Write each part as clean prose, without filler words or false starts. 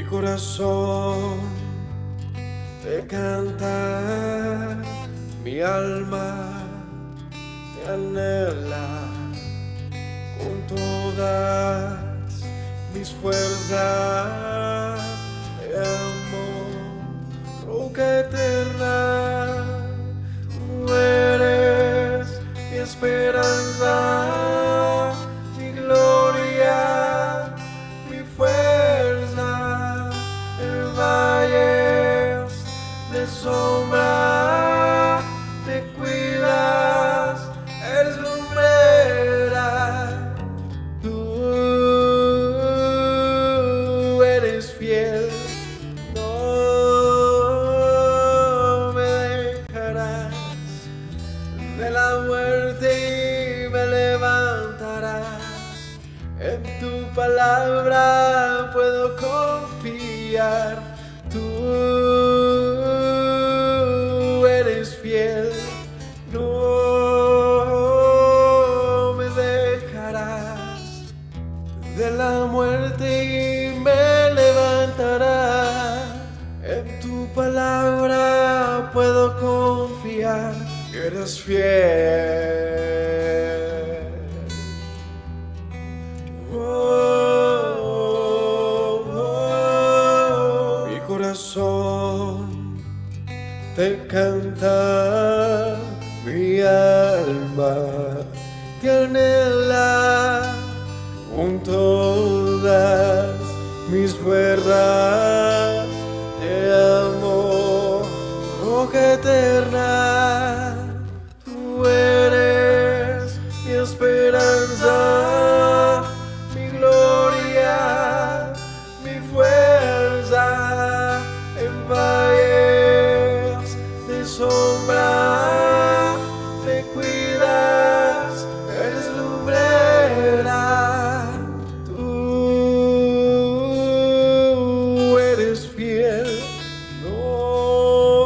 Mi corazón te canta, mi alma te anhela con todas mis fuerzas. Te amo, roca eterna, tú eres mi esperanza, mi gloria, mi fuerza. En valles de sombra te cuidas, eres lumbrera. Tú eres fiel, no me dejarás. De la muerte y me levantarás. En tu palabra puedo confiar. Tú eres fiel, no me dejarás. De la muerte y me levantarás. En tu palabra puedo confiar. Eres fiel. Mi corazón te canta, mi alma te anhela con todas mis fuerzas. Te amo, roca eterna. Tú eres mi esperanza, mi gloria, mi fuerza. En valles de sombra te cuidas, eres lumbrera. Tú eres fiel, no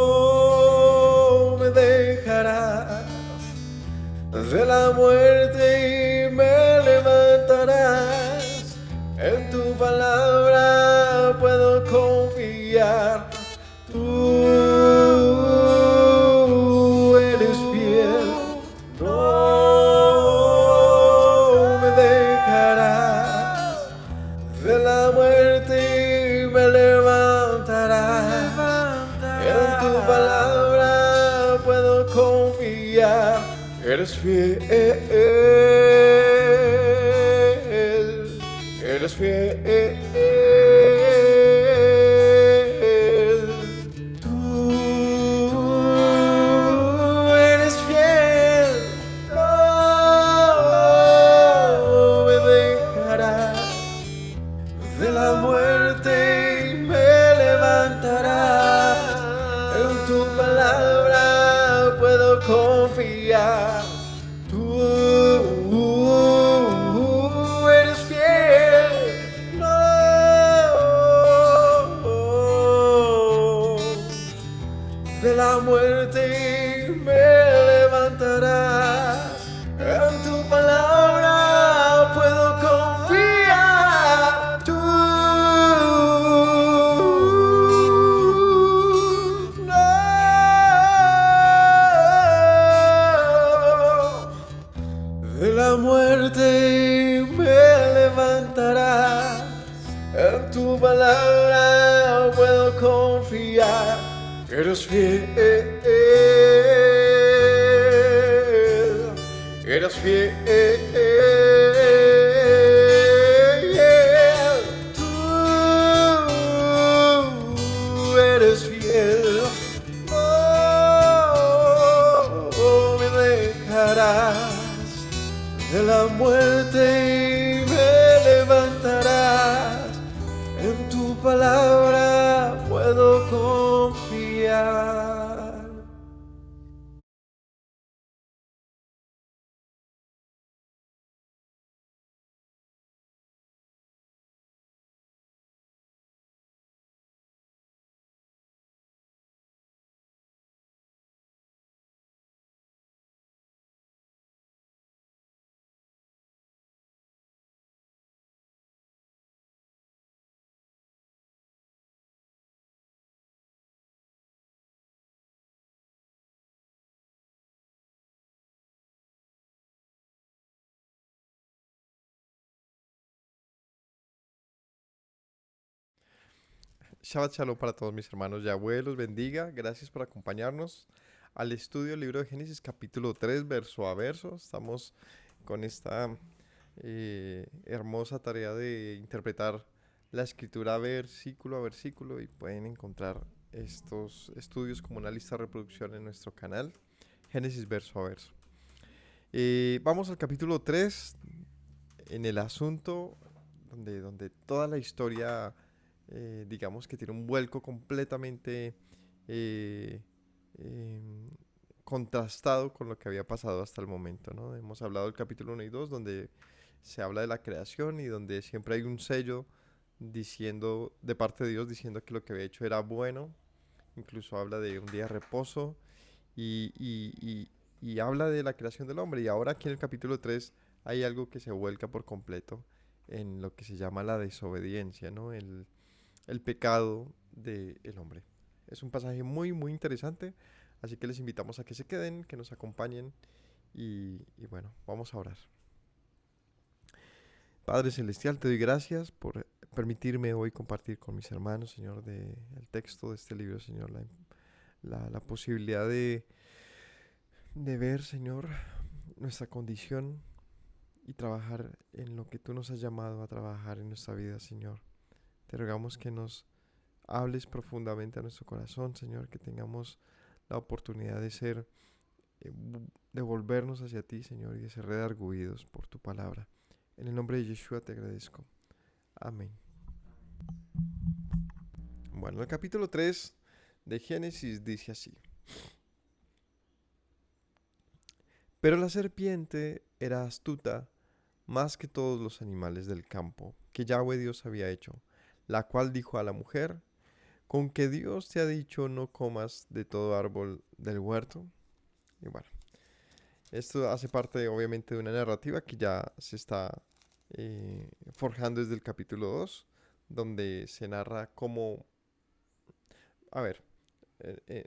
me dejarás. De la muerte y me levantarás. En tu palabra puedo confiar. Tú eres fiel, no me dejarás. De la muerte y me levantarás. En tu palabra puedo confiar. Eres fiel, eres fiel. Tú eres fiel, no me dejarás. De la muerte y me levantarás. En tu palabra puedo confiar. Tú eres fiel, no de la muerte y me levantarás. En tu palabra puedo confiar. Tú de la muerte me levantarás. En tu palabra puedo confiar. Eres fiel, eres fiel. Tú eres fiel, no me dejarás. De la muerte y me levantarás. En tu palabra puedo confiar. Shabbat Shalom para todos mis hermanos. Yahweh los bendiga. Gracias por acompañarnos al estudio del libro de Génesis, capítulo 3, verso a verso. Estamos con esta hermosa tarea de interpretar la escritura versículo a versículo y pueden encontrar estos estudios como una lista de reproducción en nuestro canal, Génesis verso a verso. Vamos al capítulo 3, en el asunto donde toda la historia digamos que tiene un vuelco completamente eh, em, contrastado con lo que había pasado hasta el momento, ¿no? Hemos hablado del capítulo 1 y 2 donde se habla de la creación y donde siempre hay un sello diciendo, de parte de Dios, diciendo que lo que había hecho era bueno. Incluso habla de un día de reposo y, y habla de la creación del hombre. Y ahora aquí en el capítulo 3 hay algo que se vuelca por completo en lo que se llama la desobediencia, ¿no? El pecado del hombre. Es un pasaje muy, muy interesante, así que les invitamos a que se queden, que nos acompañen y bueno, vamos a orar. Padre Celestial, te doy gracias por permitirme hoy compartir con mis hermanos, Señor, el texto de este libro, Señor, la posibilidad de ver, Señor, nuestra condición y trabajar en lo que tú nos has llamado a trabajar en nuestra vida, Señor. Te rogamos que nos hables profundamente a nuestro corazón, Señor, que tengamos la oportunidad de ser, de volvernos hacia ti, Señor, y de ser redarguidos por tu palabra. En el nombre de Yeshua te agradezco. Amén. Bueno, el capítulo 3 de Génesis dice así. Pero la serpiente era astuta más que todos los animales del campo que Yahweh Dios había hecho, la cual dijo a la mujer: ¿con que Dios te ha dicho no comas de todo árbol del huerto? Y bueno, esto hace parte obviamente de una narrativa que ya se está forjando desde el capítulo 2, donde se narra cómo, a ver,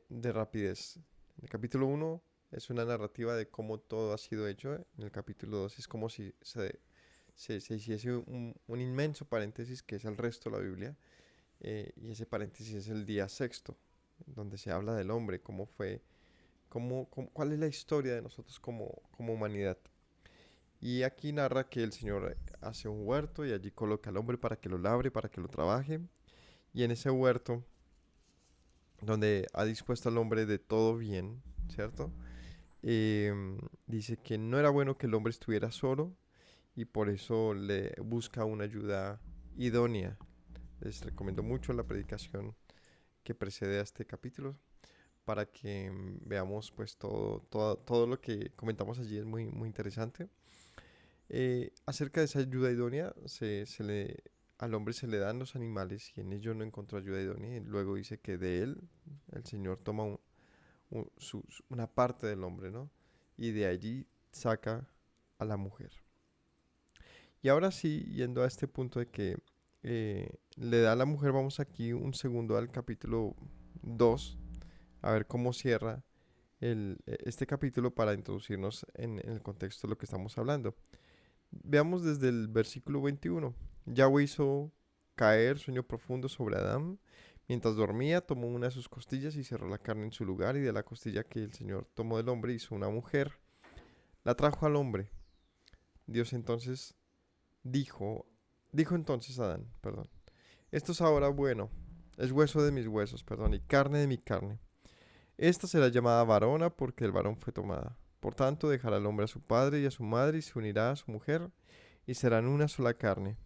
de rapidez. En el capítulo 1 es una narrativa de cómo todo ha sido hecho. En el capítulo 2 es como si se hiciese un inmenso paréntesis que es el resto de la Biblia. Y ese paréntesis es el día sexto, donde se habla del hombre, cómo fue, cuál es la historia de nosotros como humanidad. Y aquí narra que el Señor hace un huerto y allí coloca al hombre para que lo labre, para que lo trabaje. Y en ese huerto, donde ha dispuesto al hombre de todo bien, ¿cierto? Dice que no era bueno que el hombre estuviera solo y por eso le busca una ayuda idónea. Les recomiendo mucho la predicación que precede a este capítulo para que veamos pues todo lo que comentamos allí es muy, muy interesante. Acerca de esa ayuda idónea, al hombre se le dan los animales y en ello no encontró ayuda idónea. Y luego dice que de él el Señor toma una parte del hombre, ¿no? Y de allí saca a la mujer. Y ahora sí, yendo a este punto de que le da a la mujer, vamos aquí un segundo al capítulo 2, a ver cómo cierra este capítulo para introducirnos en el contexto de lo que estamos hablando. Veamos desde el versículo 21. Yahweh hizo caer sueño profundo sobre Adán. Mientras dormía, tomó una de sus costillas y cerró la carne en su lugar, y de la costilla que el Señor tomó del hombre hizo una mujer. La trajo al hombre. Dios entonces dijo entonces Adán, perdón, esto es ahora bueno, es hueso de mis huesos, perdón, y carne de mi carne. Esta será llamada varona porque el varón fue tomada. Por tanto, dejará el hombre a su padre y a su madre y se unirá a su mujer y serán una sola carne.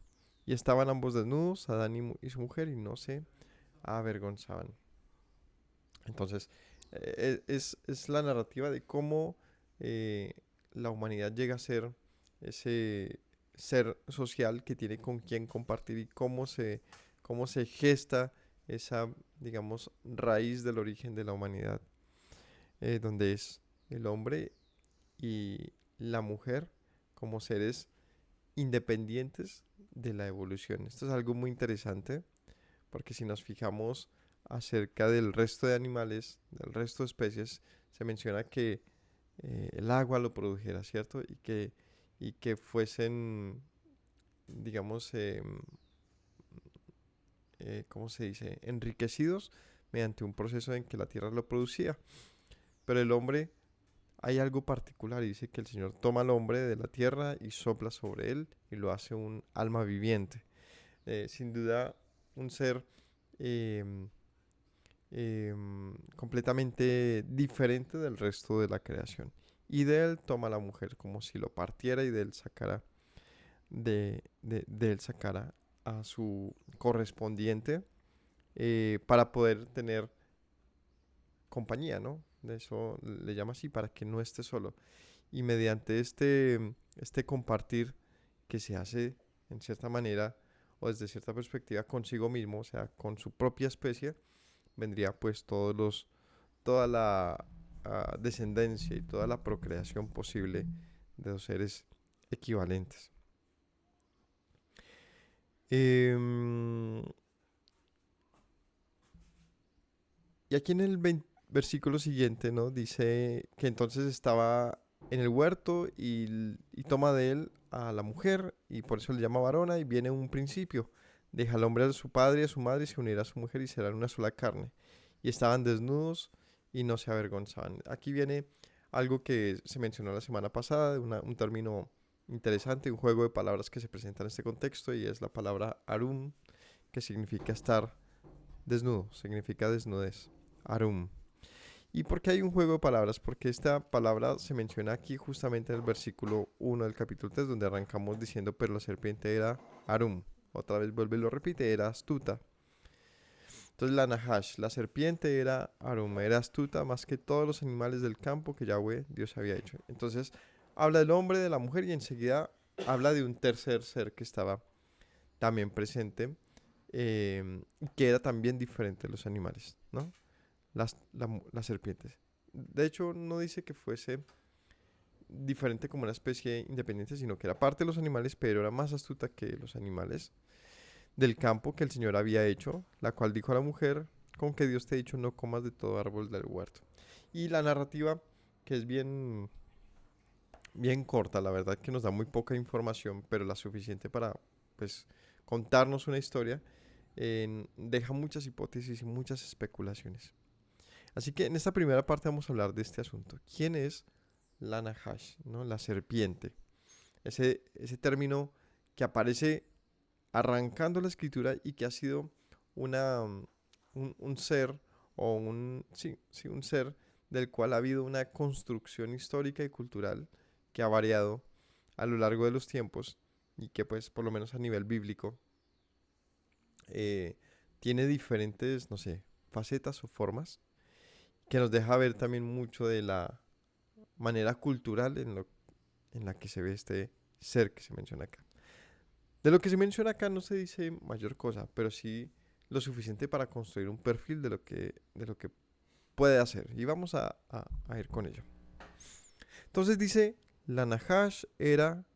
Y estaban ambos desnudos, Adán y su mujer, y no se avergonzaban. Entonces, es la narrativa de cómo eh, la humanidad llega a ser ese ser social que tiene con quien compartir y cómo se gesta esa, digamos, raíz del origen de la humanidad, donde es el hombre y la mujer como seres independientes de la evolución. Esto es algo muy interesante porque si nos fijamos acerca del resto de animales, del resto de especies, se menciona que el agua lo produjera, ¿cierto? Y que fuesen, digamos, ¿cómo se dice? Enriquecidos mediante un proceso en que la tierra lo producía. Pero el hombre, hay algo particular y dice que el Señor toma al hombre de la tierra y sopla sobre él y lo hace un alma viviente. Sin duda, un ser em, completamente diferente del resto de la creación. Y de él toma a la mujer como si lo partiera y de él sacara, de él sacara a su correspondiente para poder tener compañía, ¿no? De eso le llama así, para que no esté solo. Y mediante este compartir que se hace en cierta manera o desde cierta perspectiva consigo mismo, o sea, con su propia especie, vendría pues toda la descendencia y toda la procreación posible de dos seres equivalentes. Em, y aquí en el versículo siguiente, ¿no? Dice que entonces estaba en el huerto y toma de él a la mujer y por eso le llama varona y viene un principio. Deja al hombre a su padre y a su madre y se unirá a su mujer y serán una sola carne. Y estaban desnudos y no se avergonzaban. Aquí viene algo que se mencionó la semana pasada, un término interesante, un juego de palabras que se presenta en este contexto y es la palabra arum, que significa estar desnudo, significa desnudez. Arum. ¿Y por qué hay un juego de palabras? Porque esta palabra se menciona aquí justamente en el versículo 1 del capítulo 3, donde arrancamos diciendo, pero la serpiente era Arum. Otra vez vuelve y lo repite, era astuta. Entonces la Nahash, la serpiente era Arum, era astuta más que todos los animales del campo que Yahweh Dios había hecho. Entonces habla del hombre, de la mujer y enseguida habla de un tercer ser que estaba también presente, que era también diferente de los animales, ¿no? Las serpientes. De hecho, no dice que fuese diferente como una especie independiente, sino que era parte de los animales, pero era más astuta que los animales del campo que el Señor había hecho, la cual dijo a la mujer, con que Dios te ha dicho no comas de todo árbol del huerto. Y la narrativa, que es bien corta, la verdad que nos da muy poca información, pero la suficiente para, pues, contarnos una historia, deja muchas hipótesis y muchas especulaciones. Así que en esta primera parte vamos a hablar de este asunto. ¿Quién es la Nahash, ¿no? La serpiente? Ese término que aparece arrancando la escritura y que ha sido un ser o un ser del cual ha habido una construcción histórica y cultural que ha variado a lo largo de los tiempos y que pues por lo menos a nivel bíblico eh, tiene diferentes, no sé, facetas o formas que nos deja ver también mucho de la manera cultural en la que se ve este ser que se menciona acá. De lo que se menciona acá no se dice mayor cosa, pero sí lo suficiente para construir un perfil de lo que puede hacer. Y vamos a ir con ello. Entonces dice, la Nahash era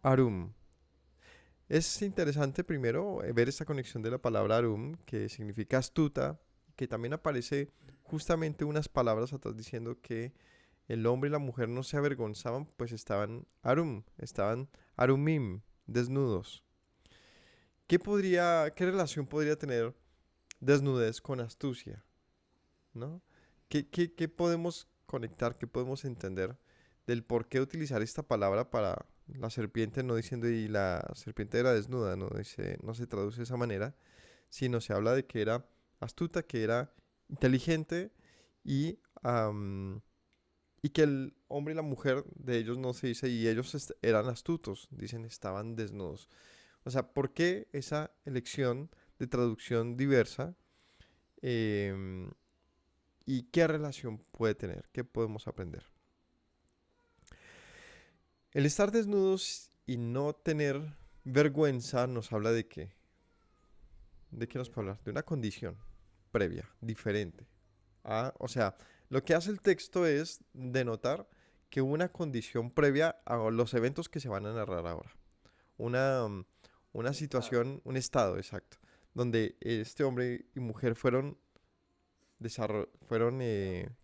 Arum. Es interesante primero ver esta conexión de la palabra Arum, que significa astuta, que también aparece justamente unas palabras atrás diciendo que el hombre y la mujer no se avergonzaban, pues estaban Arum, estaban Arumim, desnudos. ¿Qué relación podría tener desnudez con astucia? ¿No? ¿Qué podemos conectar, qué podemos entender del por qué utilizar esta palabra para la serpiente, no diciendo y la serpiente era desnuda, no dice, no se traduce de esa manera, sino se habla de que era astuta, que era inteligente y, y que el hombre y la mujer de ellos no se dice y ellos eran astutos, dicen estaban desnudos. O sea, ¿por qué esa elección de traducción diversa? Em, ¿Y qué relación puede tener? ¿Qué podemos aprender? El estar desnudos y no tener vergüenza nos habla de qué. ¿De qué nos puede hablar? De una condición previa, diferente. O sea, lo que hace el texto es denotar que hubo una condición previa a los eventos que se van a narrar ahora. Una, mm, una situación, un estado exacto, donde este hombre y mujer fueron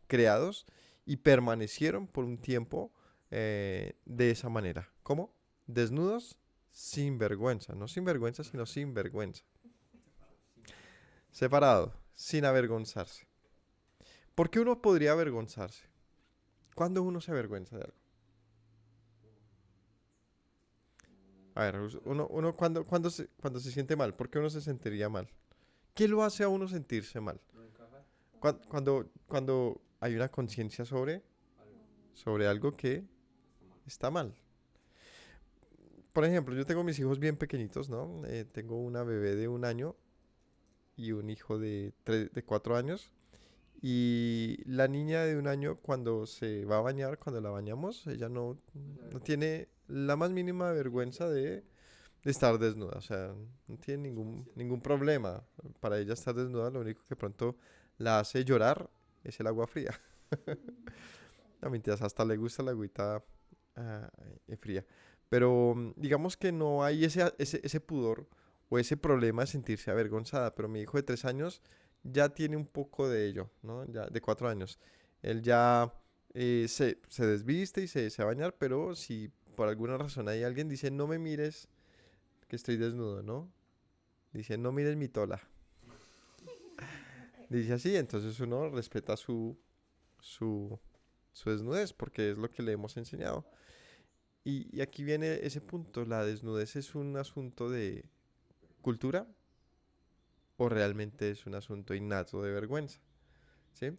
creados y permanecieron por un tiempo de esa manera. ¿Cómo? Desnudos, sin vergüenza. No sin vergüenza, sino sin vergüenza. separado, sin avergonzarse. ¿Por qué uno podría avergonzarse? ¿Cuándo uno se avergüenza de algo? A ver, uno cuando se siente mal, ¿por qué uno se sentiría mal? ¿Qué lo hace a uno sentirse mal? Cuando hay una conciencia sobre algo que está mal. Por ejemplo, yo tengo mis hijos bien pequeñitos, ¿no? Tengo una bebé de 1 año y un hijo de 4 años. Y la niña de 1 año, cuando se va a bañar, cuando la bañamos, ella no tiene la más mínima vergüenza de estar desnuda. O sea, no tiene ningún problema para ella estar desnuda. Lo único que pronto la hace llorar es el agua fría. No, mentiras, hasta le gusta la agüita ah, fría. Pero digamos que no hay ese pudor o ese problema de sentirse avergonzada. Pero mi hijo de 3 años ya tiene un poco de ello, ¿no? Ya de 4 años. Él ya se desviste y se va a bañar, pero si por alguna razón hay alguien dice, no me mires que estoy desnudo, ¿no? Dice, no mires mi tola. Dice así, entonces uno respeta su, su desnudez porque es lo que le hemos enseñado. Y aquí viene ese punto, ¿la desnudez es un asunto de cultura o realmente es un asunto innato de vergüenza? ¿Sí?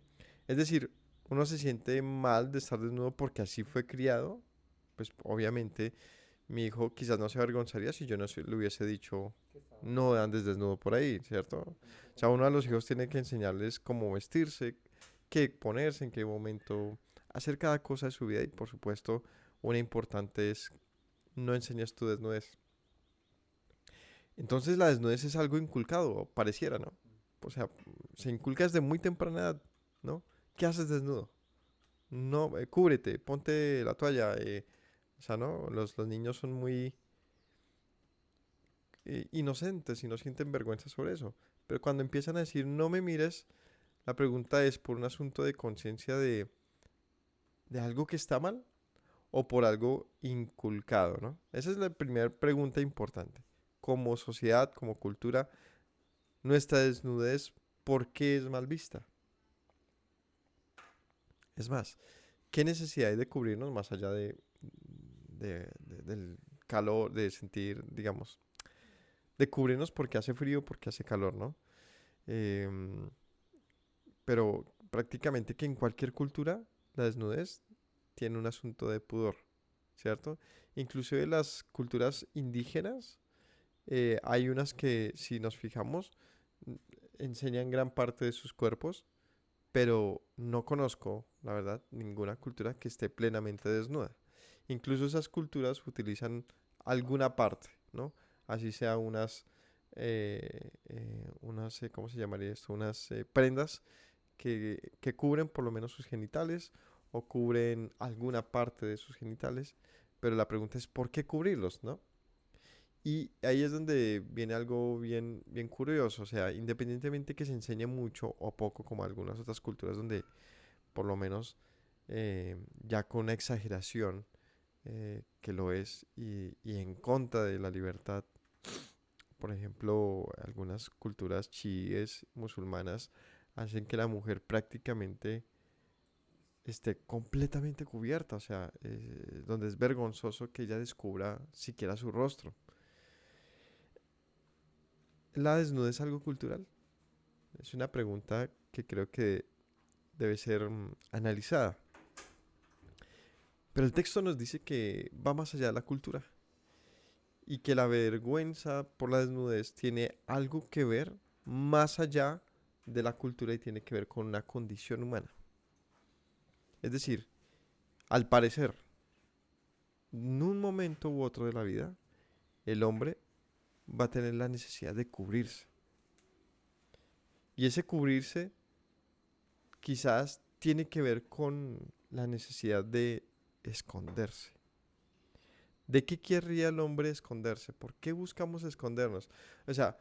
Es decir, uno se siente mal de estar desnudo porque así fue criado, pues obviamente mi hijo quizás no se avergonzaría si yo no le hubiese dicho no andes desnudo por ahí, ¿cierto? O sea, uno a los hijos tiene que enseñarles cómo vestirse, qué ponerse, en qué momento hacer cada cosa de su vida y por supuesto una importante es no enseñas tu desnudez. Entonces la desnudez es algo inculcado, pareciera, ¿no? O sea, se inculca desde muy temprana edad, ¿no? ¿Qué haces desnudo? No, cúbrete, ponte la toalla. O sea, ¿no? Los niños son muy inocentes y no sienten vergüenza sobre eso. Pero cuando empiezan a decir no me mires, la pregunta es por un asunto de conciencia de algo que está mal o por algo inculcado, ¿no? Esa es la primera pregunta importante. Como sociedad, como cultura, nuestra desnudez, ¿por qué es mal vista? Es más, ¿qué necesidad hay de cubrirnos más allá del calor, de sentir, digamos, de cubrirnos porque hace frío, porque hace calor, ¿no? Em, pero prácticamente que en cualquier cultura la desnudez tiene un asunto de pudor, ¿cierto? Inclusive las culturas indígenas, hay unas que si nos fijamos n- enseñan gran parte de sus cuerpos, pero no conozco, la verdad, ninguna cultura que esté plenamente desnuda. Incluso esas culturas utilizan alguna parte, ¿no? Así sea ¿cómo se llamaría esto? Unas prendas que cubren por lo menos sus genitales o cubren alguna parte de sus genitales, pero la pregunta es ¿por qué cubrirlos, no? Y ahí es donde viene algo bien curioso, o sea, independientemente que se enseñe mucho o poco, como algunas otras culturas donde por lo menos ya con una exageración que lo es y en contra de la libertad, por ejemplo, algunas culturas chiíes musulmanas hacen que la mujer prácticamente esté completamente cubierta, o sea, donde es vergonzoso que ella descubra siquiera su rostro. ¿La desnudez es algo cultural? Es una pregunta que creo que debe ser analizada. Pero el texto nos dice que va más allá de la cultura y que la vergüenza por la desnudez tiene algo que ver más allá de la cultura y tiene que ver con una condición humana. Es decir, al parecer, en un momento u otro de la vida, el hombre va a tener la necesidad de cubrirse. Y ese cubrirse quizás tiene que ver con la necesidad de esconderse. ¿De qué querría el hombre esconderse? ¿Por qué buscamos escondernos? O sea,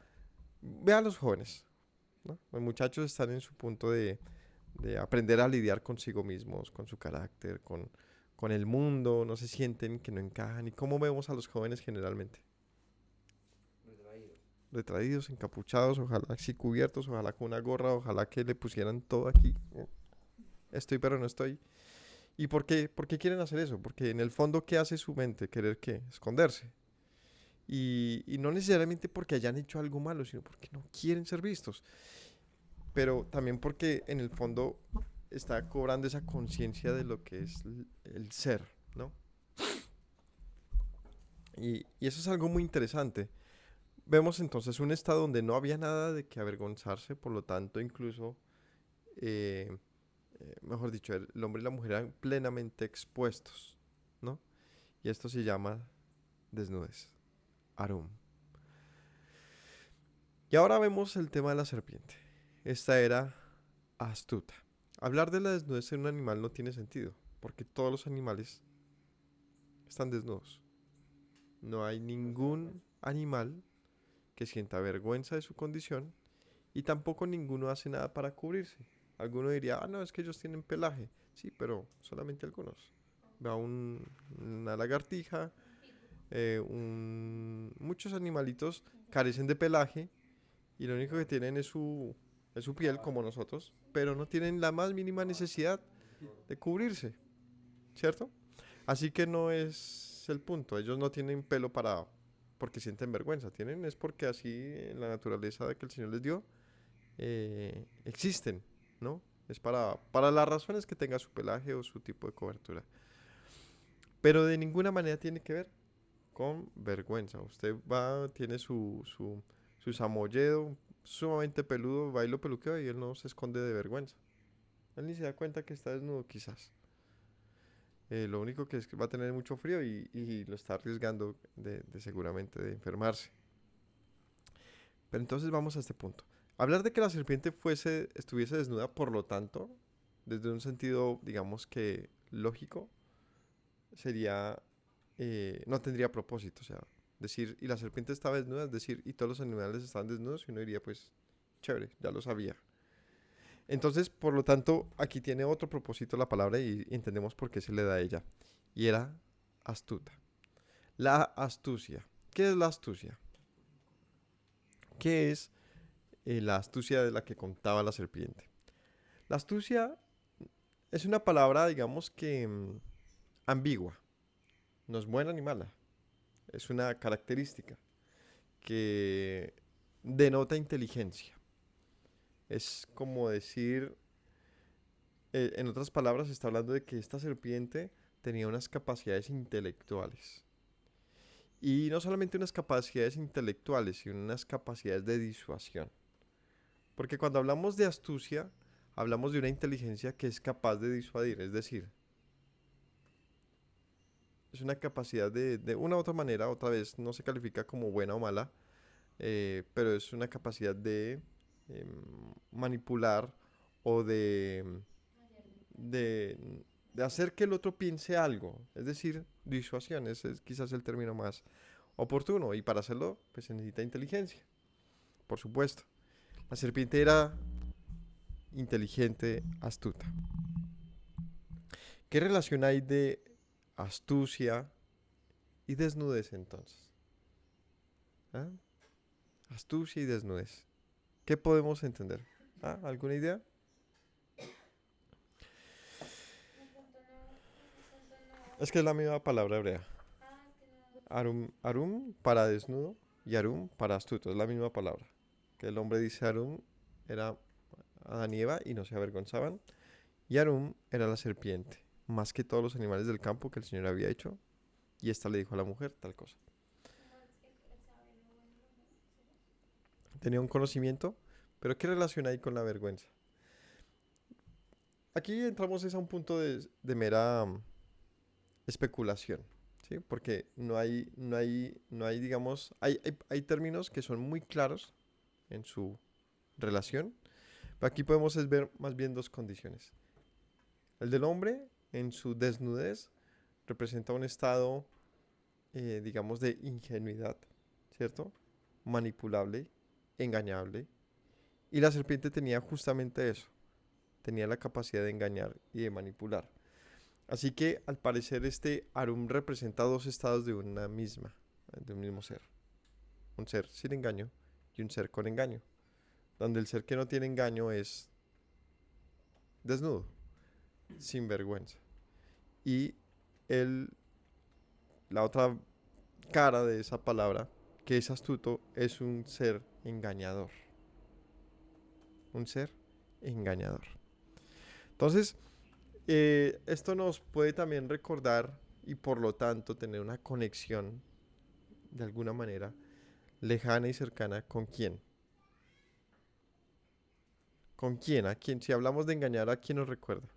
ve a los jóvenes, ¿no? Los muchachos están en su punto de aprender a lidiar consigo mismos, con su carácter, con el mundo, no se sienten que no encajan. ¿Y cómo vemos a los jóvenes generalmente? Retraídos. retraídos, encapuchados, ojalá así cubiertos, ojalá con una gorra, ojalá que le pusieran todo aquí. Estoy pero no estoy. ¿Y por qué quieren hacer eso? Porque en el fondo, ¿qué hace su mente? ¿Querer qué? Esconderse. Y no necesariamente porque hayan hecho algo malo, sino porque no quieren ser vistos. Pero también porque en el fondo está cobrando esa conciencia de lo que es el ser, ¿no? Y eso es algo muy interesante. Vemos entonces un estado donde no había nada de que avergonzarse, por lo tanto, incluso, eh, mejor dicho, el hombre y la mujer eran plenamente expuestos, ¿no? Y esto se llama desnudez, arum. Y ahora vemos el tema de la serpiente. Esta era astuta. Hablar de la desnudez en un animal no tiene sentido, porque todos los animales están desnudos. No hay ningún animal que sienta vergüenza de su condición y tampoco ninguno hace nada para cubrirse. Alguno diría, ah, no, es que ellos tienen pelaje. Sí, pero solamente algunos. Vea una lagartija, muchos animalitos carecen de pelaje y lo único que tienen es su piel, como nosotros, pero no tienen la más mínima necesidad de cubrirse, ¿cierto? Así que no es el punto. Ellos no tienen pelo para porque sienten vergüenza. Tienen es porque así en la naturaleza de que el Señor les dio existen, ¿no? Es para las razones que tenga su pelaje o su tipo de cobertura. Pero de ninguna manera tiene que ver con vergüenza. Usted va, tiene su samoyedo sumamente peludo, va y lo peluquea y él no se esconde de vergüenza. Él ni se da cuenta que está desnudo quizás. Lo único que es que va a tener mucho frío y lo está arriesgando de seguramente de enfermarse. Pero entonces vamos a este punto. Hablar de que la serpiente estuviese desnuda, por lo tanto, desde un sentido, digamos que lógico, sería, no tendría propósito. O sea, decir, y la serpiente estaba desnuda, es decir, y todos los animales estaban desnudos, y uno diría, pues, chévere, ya lo sabía. Entonces, por lo tanto, aquí tiene otro propósito la palabra y entendemos por qué se le da a ella. Y era astuta. La astucia. ¿Qué es la astucia? ¿Qué es la astucia de la que contaba la serpiente? La astucia es una palabra, digamos que ambigua. No es buena ni mala. Es una característica que denota inteligencia. Es como decir, en otras palabras, está hablando de que esta serpiente tenía unas capacidades intelectuales. Y no solamente unas capacidades intelectuales, sino unas capacidades de disuasión. Porque cuando hablamos de astucia, hablamos de una inteligencia que es capaz de disuadir, es decir, es una capacidad de una u otra manera, otra vez no se califica como buena o mala, pero es una capacidad de manipular o de, de hacer que el otro piense algo, es decir, disuasión, ese es quizás el término más oportuno, y para hacerlo pues se necesita inteligencia, por supuesto. La serpiente era inteligente, astuta. ¿Qué relación hay de astucia y desnudez entonces? ¿Ah? Astucia y desnudez. ¿Qué podemos entender? ¿Ah? ¿Alguna idea? Es que es la misma palabra hebrea. Arum para desnudo y arum para astuto. Es la misma palabra. Que el hombre dice arum era Adán y Eva y no se avergonzaban. Y arum era la serpiente. Más que todos los animales del campo que el Señor había hecho. Y esta le dijo a la mujer tal cosa. Tenía un conocimiento, pero ¿qué relación hay con la vergüenza? Aquí entramos es a un punto de mera especulación, ¿sí? Porque no hay, digamos, hay términos que son muy claros en su relación, pero aquí podemos ver más bien dos condiciones. El del hombre, en su desnudez, representa un estado, digamos, de ingenuidad, ¿cierto? Manipulable, engañable. Y la serpiente tenía justamente eso, tenía la capacidad de engañar y de manipular. Así que al parecer este Arum representa dos estados de una misma, de un mismo ser. Un ser sin engaño y un ser con engaño, donde el ser que no tiene engaño es desnudo, sin vergüenza. Y el, la otra cara de esa palabra, que es astuto, es un ser engañador. Un ser engañador. Entonces, esto nos puede también recordar y por lo tanto tener una conexión de alguna manera lejana y cercana con quién. ¿Con quién? ¿A quién? Si hablamos de engañar, ¿a quién nos recuerda?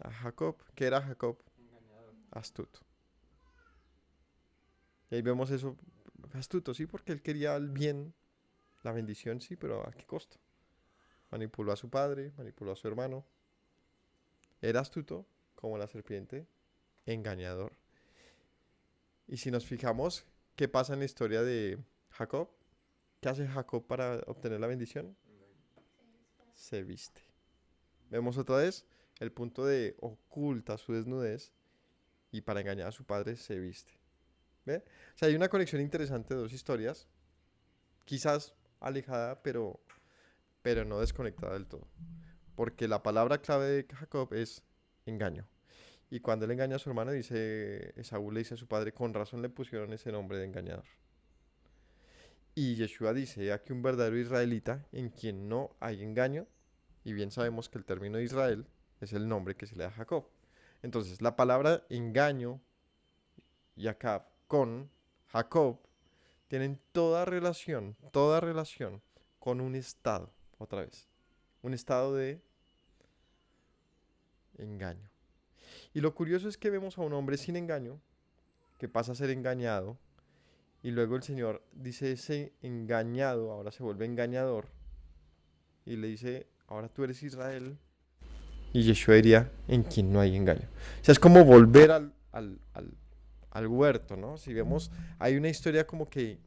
A Jacob. ¿Qué era Jacob? Engañador. Astuto. Y ahí vemos eso. Astuto, sí, porque él quería el bien, la bendición, sí, pero ¿a qué costo? Manipuló a su padre, manipuló a su hermano. Era astuto como la serpiente, engañador. Y si nos fijamos, ¿qué pasa en la historia de Jacob? ¿Qué hace Jacob para obtener la bendición? Se viste. Vemos otra vez el punto de oculta su desnudez y para engañar a su padre se viste. ¿Ve? O sea, hay una conexión interesante de dos historias, quizás alejada, pero no desconectada del todo. Porque la palabra clave de Jacob es engaño. Y cuando él engaña a su hermano, dice, Esaú le dice a su padre, con razón le pusieron ese nombre de engañador. Y Yeshua dice, aquí un verdadero israelita en quien no hay engaño, y bien sabemos que el término Israel es el nombre que se le da a Jacob. Entonces, la palabra engaño y Acab con Jacob tienen toda relación con un estado, otra vez, un estado de engaño. Y lo curioso es que vemos a un hombre sin engaño que pasa a ser engañado y luego el Señor dice ese engañado ahora se vuelve engañador y le dice, ahora tú eres Israel. Y Yeshua diría, en quien no hay engaño. O sea, es como volver al huerto, ¿no? Si vemos, hay una historia como que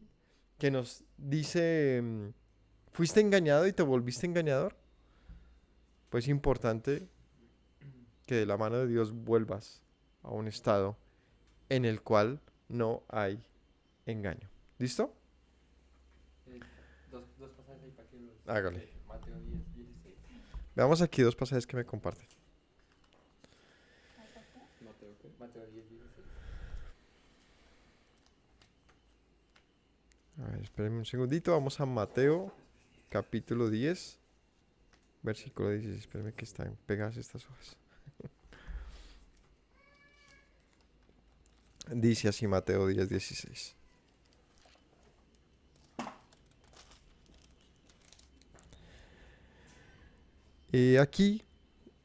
nos dice, fuiste engañado y te volviste engañador. Pues es importante que de la mano de Dios vuelvas a un estado en el cual no hay engaño. ¿Listo? Dos pasajes ahí para que los... Hágale. Mateo 10, 16. Veamos aquí dos pasajes que me comparten. Mateo, ¿qué? Mateo 10, 16. A ver, espérenme un segundito. Vamos a Mateo, capítulo 10, versículo 16. Espérenme que están pegadas estas hojas. Dice así Mateo 10, 16. Aquí,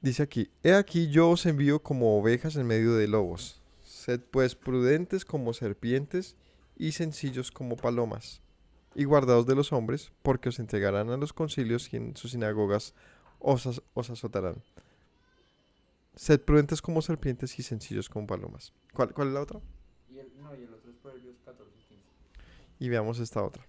dice aquí, he aquí yo os envío como ovejas en medio de lobos. Sed pues prudentes como serpientes y sencillos como palomas. Y guardaos de los hombres, porque os entregarán a los concilios y en sus sinagogas os azotarán. Sed prudentes como serpientes y sencillos como palomas. ¿Cuál es la otra? Y el otro es Proverbios 14, 15. Y veamos esta otra.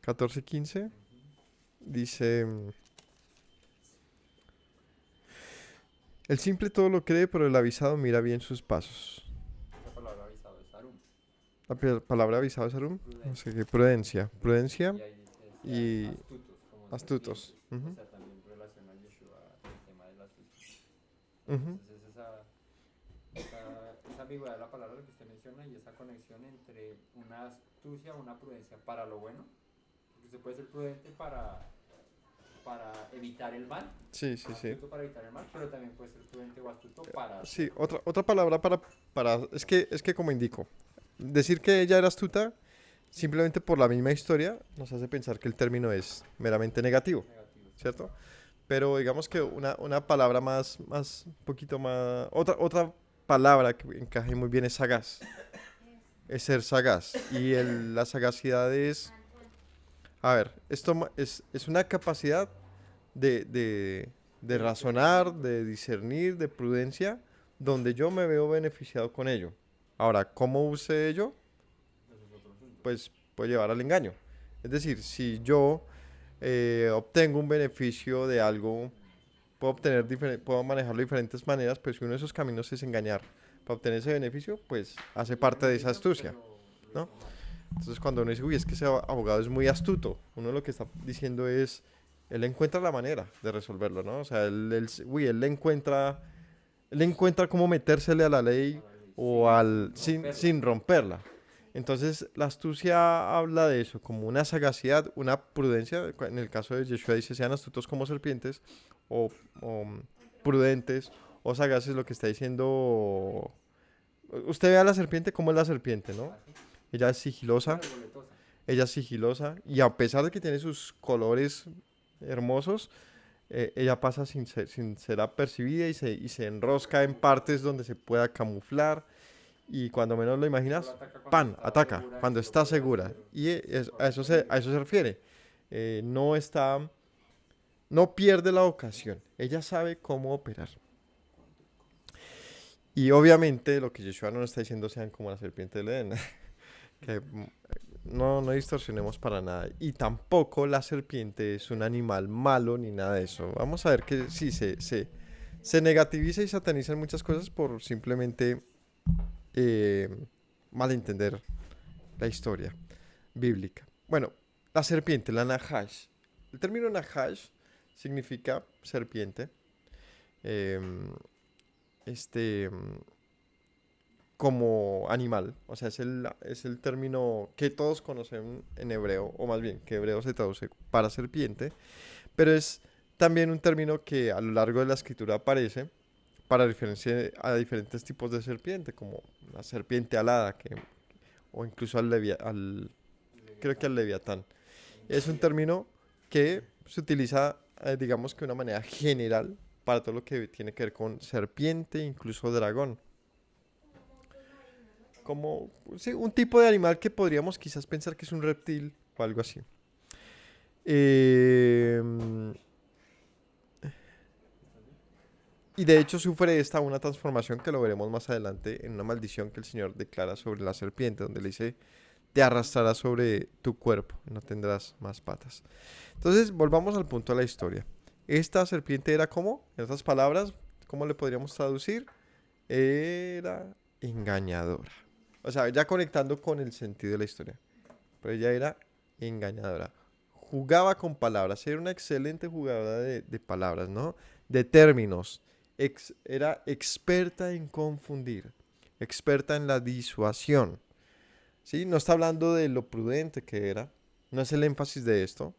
14:15 dice, el simple todo lo cree, pero el avisado mira bien sus pasos. Esa palabra avisado es Arum. La palabra avisado es Arum. No sé qué, prudencia. Prudencia Y ahí dice y astutos, como astutos. serpientes. Ujú, O sea, también relaciona a Yeshua el tema de la astucia. ujú. Entonces es esa ambigüedad de la palabra que usted menciona y esa conexión entre una astucia o una prudencia para lo bueno. Porque usted puede ser prudente para evitar el mal, Sí, sí, sí. astuto para evitar el mal, pero también puede ser prudente o astuto para Sí, hacer otra palabra es que como indico, decir que ella era astuta simplemente por la misma historia nos hace pensar que el término es meramente negativo, negativos. ¿cierto? Pero digamos que una palabra un poquito más, otra palabra que encaje muy bien es sagaz, es ser sagaz. Y la sagacidad es, a ver, es una capacidad de De razonar, discernimiento. de discernir, de prudencia, donde yo me veo beneficiado con ello. Ahora, ¿cómo use ello? Eso es otro asunto. Pues puede llevar al engaño. Es decir, si yo obtengo un beneficio de algo, puedo manejarlo de diferentes maneras, pues uno de esos caminos es engañar para obtener ese beneficio, pues hace parte de esa astucia, Lo ¿no? hizo mal. Entonces cuando uno dice, uy, es que ese abogado es muy astuto, uno lo que está diciendo es, él encuentra la manera de resolverlo, ¿no? O sea, él encuentra cómo metérsele a la A ley la ley, o romperla. sin romperla. Entonces la astucia habla de eso, como una sagacidad, una prudencia. En el caso de Yeshua dice, sean astutos como serpientes o, o prudentes o sagaces, lo que está diciendo. Usted ve a la serpiente como es la serpiente, ¿no? Así. Ella es Súper sigilosa, revoltosa. y a pesar de que tiene sus colores hermosos, ella pasa sin ser apercibida y se enrosca en partes donde se pueda camuflar y cuando menos lo Solo imaginas, ataca cuando ¡pan! está Ataca, segura de cuando que lo está puede segura. hacer Y a correctamente. eso se refiere. No está, no pierde la ocasión. Ella sabe cómo operar. Y obviamente lo que Yeshua no nos está diciendo sean como la serpiente del Edén. que no distorsionemos para nada. Y tampoco la serpiente es un animal malo ni nada de eso. Vamos a ver que sí, se negativiza y sataniza en muchas cosas por simplemente eh, malentender la historia bíblica. Bueno, la serpiente, la Nahash. El término Nahash significa serpiente. eh, este, como animal. O sea, es el término que todos conocen en hebreo, o más bien que hebreo se traduce para serpiente, pero es también un término que a lo largo de la escritura aparece para referencia a diferentes tipos de serpiente, como la serpiente alada, o incluso creo que al Leviatán. leviatán. Es un Leviatán. término que se utiliza, digamos que de una manera general para todo lo que tiene que ver con serpiente, incluso dragón. Como sí, un tipo de animal que podríamos quizás pensar que es un reptil o algo así. Eh, ¿Estás bien? y de hecho sufre esta una transformación que lo veremos más adelante en una maldición que el Señor declara sobre la serpiente, donde le dice, te arrastrarás sobre tu cuerpo y no tendrás más patas. Entonces, volvamos al punto de la historia. Esta serpiente era como, en otras palabras, ¿cómo le podríamos traducir? Era engañadora. O sea, ya conectando con el sentido de la historia. Pero ella era engañadora. Jugaba con palabras, era una excelente jugadora de palabras, ¿no? De términos. Era experta en confundir, experta en la disuasión. ¿Sí? No está hablando de lo prudente que era, no es el énfasis de esto,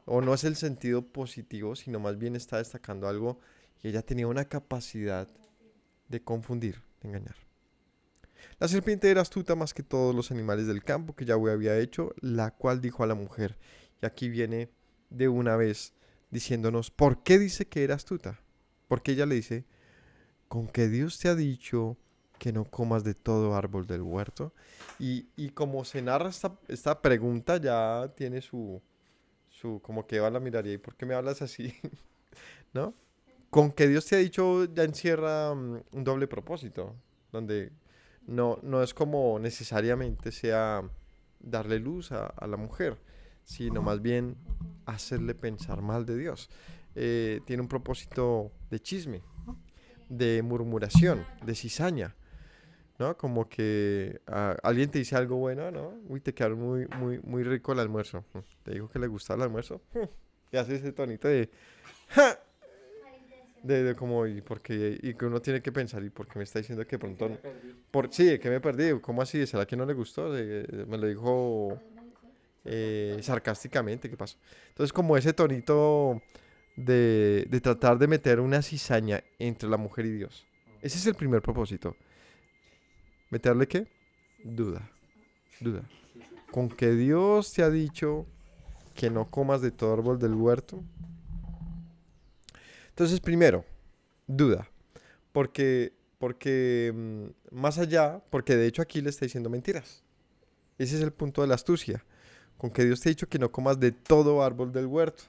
o no es el sentido positivo, sino más bien está destacando algo que ella tenía una capacidad de confundir, de engañar. La serpiente era astuta más que todos los animales del campo que Yahweh había hecho, la cual dijo a la mujer. Y aquí viene de una vez diciéndonos, ¿por qué dice que era astuta? Porque ella le dice, con que Dios te ha dicho que no comas de todo árbol del huerto. Y como se narra esta pregunta, ya tiene como que va la miraría, ¿y por qué me hablas así? ¿No? Con que Dios te ha dicho ya encierra un doble propósito, donde no es como necesariamente sea darle luz a la mujer, sino más bien hacerle pensar mal de Dios. Tiene un propósito de chisme, de murmuración, de cizaña, ¿no? Como que alguien te dice algo bueno, ¿no? Uy, te quedaron muy rico el almuerzo. Te dijo que le gustaba el almuerzo. Y hace ese tonito de... "Ja", de como, y que uno tiene que pensar, ¿y por qué me está diciendo que de ¿De qué pronto me perdí? sí, que me perdí? ¿Cómo así? ¿Será que no le gustó? Me lo dijo Sarcásticamente. sarcásticamente, ¿qué pasó? Entonces, como ese tonito de tratar de meter una cizaña entre la mujer y Dios. Ese es el Ok. primer propósito. ¿Meterle qué? Duda, duda. Sí, sí. Con que Dios te ha dicho que no comas de todo árbol del huerto. Entonces, primero, duda. Porque más allá, porque de hecho aquí le está diciendo mentiras. Ese es el punto de la astucia. Con que Dios te ha dicho que no comas de todo árbol del huerto.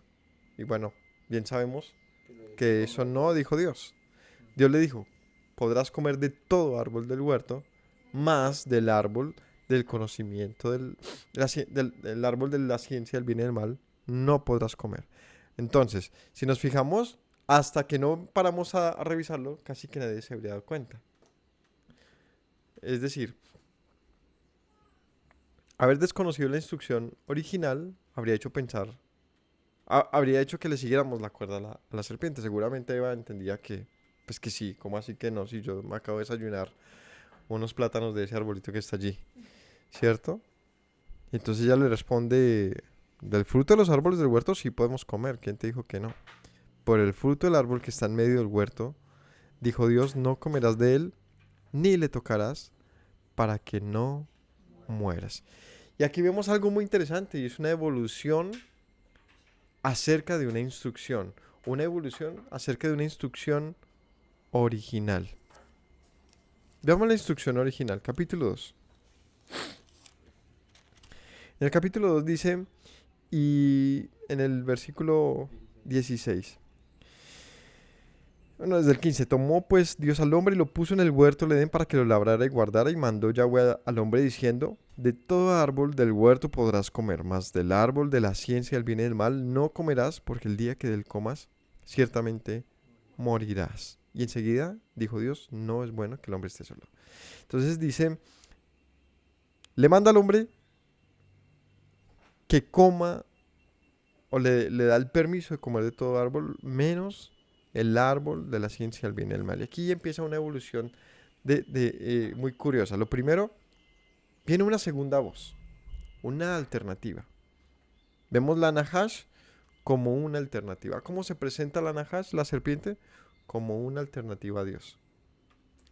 Y bueno, bien sabemos Que lo dijo que con eso verdad. no dijo Dios. Mm. Dios le dijo, podrás comer de todo árbol del huerto, más del árbol del conocimiento del árbol de la ciencia del bien y del mal, no podrás comer. Entonces, si nos fijamos, hasta que no paramos a revisarlo, casi que nadie se habría dado cuenta. Es decir, haber desconocido la instrucción original habría hecho pensar, habría hecho que le siguiéramos la cuerda a la serpiente. Seguramente Eva entendía que, pues que sí, ¿cómo así que no? Si yo me acabo de desayunar unos plátanos de ese arbolito que está allí, ¿cierto? Y entonces ella le responde, del fruto de los árboles del huerto sí podemos comer, ¿quién te dijo que no? Por el fruto del árbol que está en medio del huerto, dijo Dios, no comerás de él, ni le tocarás, para que no mueras. Y aquí vemos algo muy interesante y es una evolución acerca de una instrucción. Una evolución acerca de una instrucción original. Veamos la instrucción original, capítulo 2. En el capítulo 2 dice, y en el versículo 16. Bueno, desde el 15, tomó pues Dios al hombre y lo puso en el huerto del Edén para que lo labrara y guardara, y mandó Yahweh al hombre diciendo, de todo árbol del huerto podrás comer, mas del árbol de la ciencia del bien y del mal no comerás, porque el día que del comas, ciertamente morirás. Y enseguida dijo Dios, no es bueno que el hombre esté solo. Entonces dice, le manda al hombre que coma, o le da el permiso de comer de todo árbol, menos el árbol de la ciencia del bien y del mal. Y aquí empieza una evolución muy curiosa. Lo primero, viene una segunda voz, una alternativa. Vemos la Nahash como una alternativa. ¿Cómo se presenta la Nahash, la serpiente? Como una alternativa a Dios.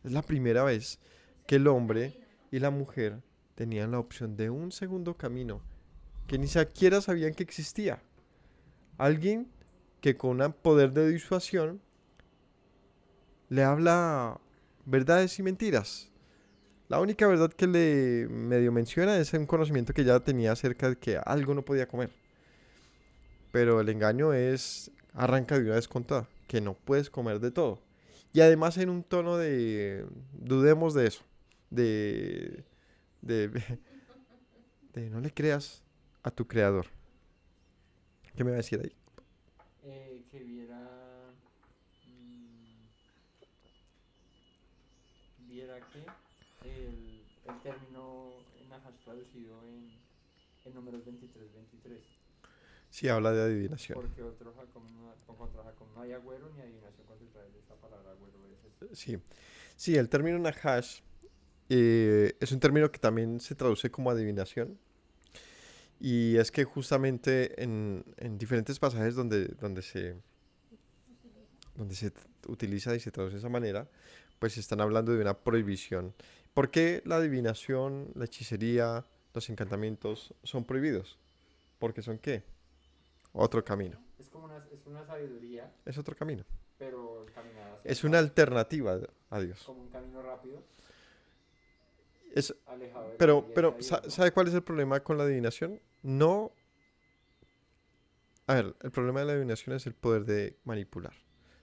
Es la primera vez que el hombre y la mujer tenían la opción de un segundo camino que ni siquiera sabían que existía. Alguien que con un poder de disuasión le habla verdades y mentiras. La única verdad que le medio menciona es un conocimiento que ya tenía acerca de que algo no podía comer. Pero el engaño es, arranca de una vez con toda, que no puedes comer de todo. Y además en un tono de, dudemos de eso, de, de, de no le creas a tu creador. ¿Qué me va a decir ahí? Que mm, viera que el término Nahash traducido en números 23-23. Sí, habla de adivinación. Porque contra Jacob no hay agüero ni adivinación contra Israel. Esa palabra agüero es. Sí, sí, el término Nahash es un término que también se traduce como adivinación. Y es que justamente en diferentes pasajes donde se utiliza y se traduce de esa manera, pues están hablando de una prohibición. ¿Por qué la adivinación, la hechicería, los encantamientos son prohibidos? Porque son qué? Otro camino. Es una sabiduría, Es otro camino. pero caminada hacia el Es una mal. alternativa a Dios. Como un camino rápido, Es, alejado de la pero obediencia a Dios, ¿no? ¿sabe cuál es el problema con la adivinación? No. A ver, el problema de la adivinación es el poder de manipular.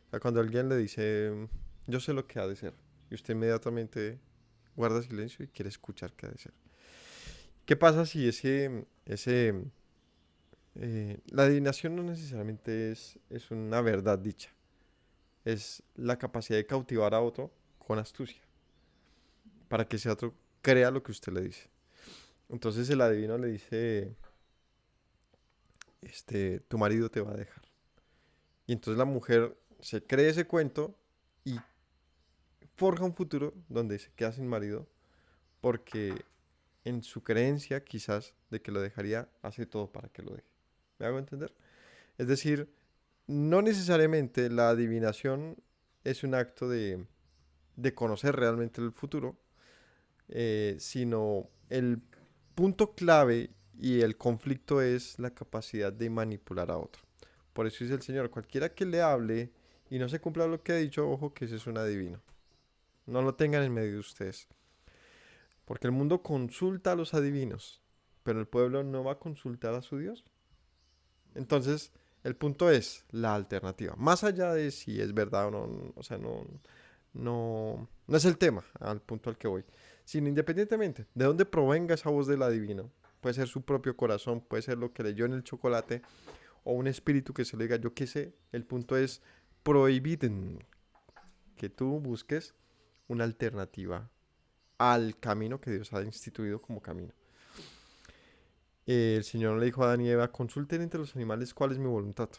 O sea, cuando alguien le dice, yo sé lo que ha de ser, y usted inmediatamente guarda silencio y quiere escuchar qué ha de ser. ¿Qué pasa si la adivinación no necesariamente es una verdad dicha? Es la capacidad de cautivar a otro con astucia, para que ese otro crea lo que usted le dice. Entonces el adivino le dice, tu marido te va a dejar. Y entonces la mujer se cree ese cuento y forja un futuro donde se queda sin marido porque en su creencia quizás de que lo dejaría, hace todo para que lo deje. ¿Me hago entender? Es decir, no necesariamente la adivinación es un acto de conocer realmente el futuro, sino el punto clave y el conflicto es la capacidad de manipular a otro. Por eso dice el Señor, cualquiera que le hable y no se cumpla lo que ha dicho, ojo que ese es un adivino. No lo tengan en medio de ustedes. Porque el mundo consulta a los adivinos, pero el pueblo no va a consultar a su Dios. Entonces, el punto es la alternativa. Más allá de si es verdad o no, o sea, no es el tema al punto al que voy. Sino independientemente de dónde provenga esa voz del adivino, puede ser su propio corazón, puede ser lo que leyó en el chocolate, o un espíritu que se le diga, yo qué sé. El punto es prohibir que tú busques una alternativa al camino que Dios ha instituido como camino. El Señor le dijo a Adán y Eva, consulten entre los animales cuál es mi voluntad.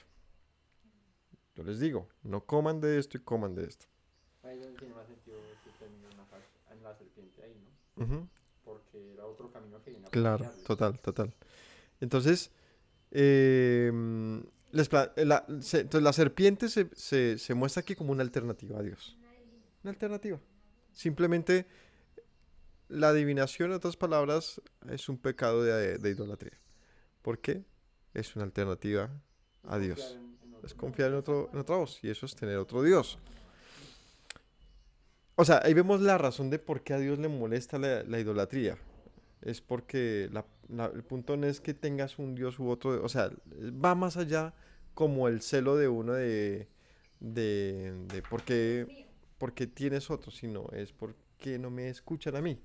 Yo les digo, no coman de esto y coman de esto. Ahí donde tiene más sentido ese término en la serpiente ahí, ¿no? Ujú. Porque era otro camino que viene a Claro, plantearles. total, total. Entonces, eh, entonces la serpiente se muestra aquí como una alternativa a Dios. Una alternativa. Simplemente la adivinación, en otras palabras, es un pecado de idolatría. ¿Por qué? Es una alternativa Es a confiar Dios. Es en confiar otra cosa. en otra voz y eso es tener otro Dios. O sea, ahí vemos la razón de por qué a Dios le molesta la idolatría. Es porque el punto no es que tengas un Dios u otro, o sea, va más allá como el celo de uno de por qué tienes otro, sino es porque no me escuchan a mí.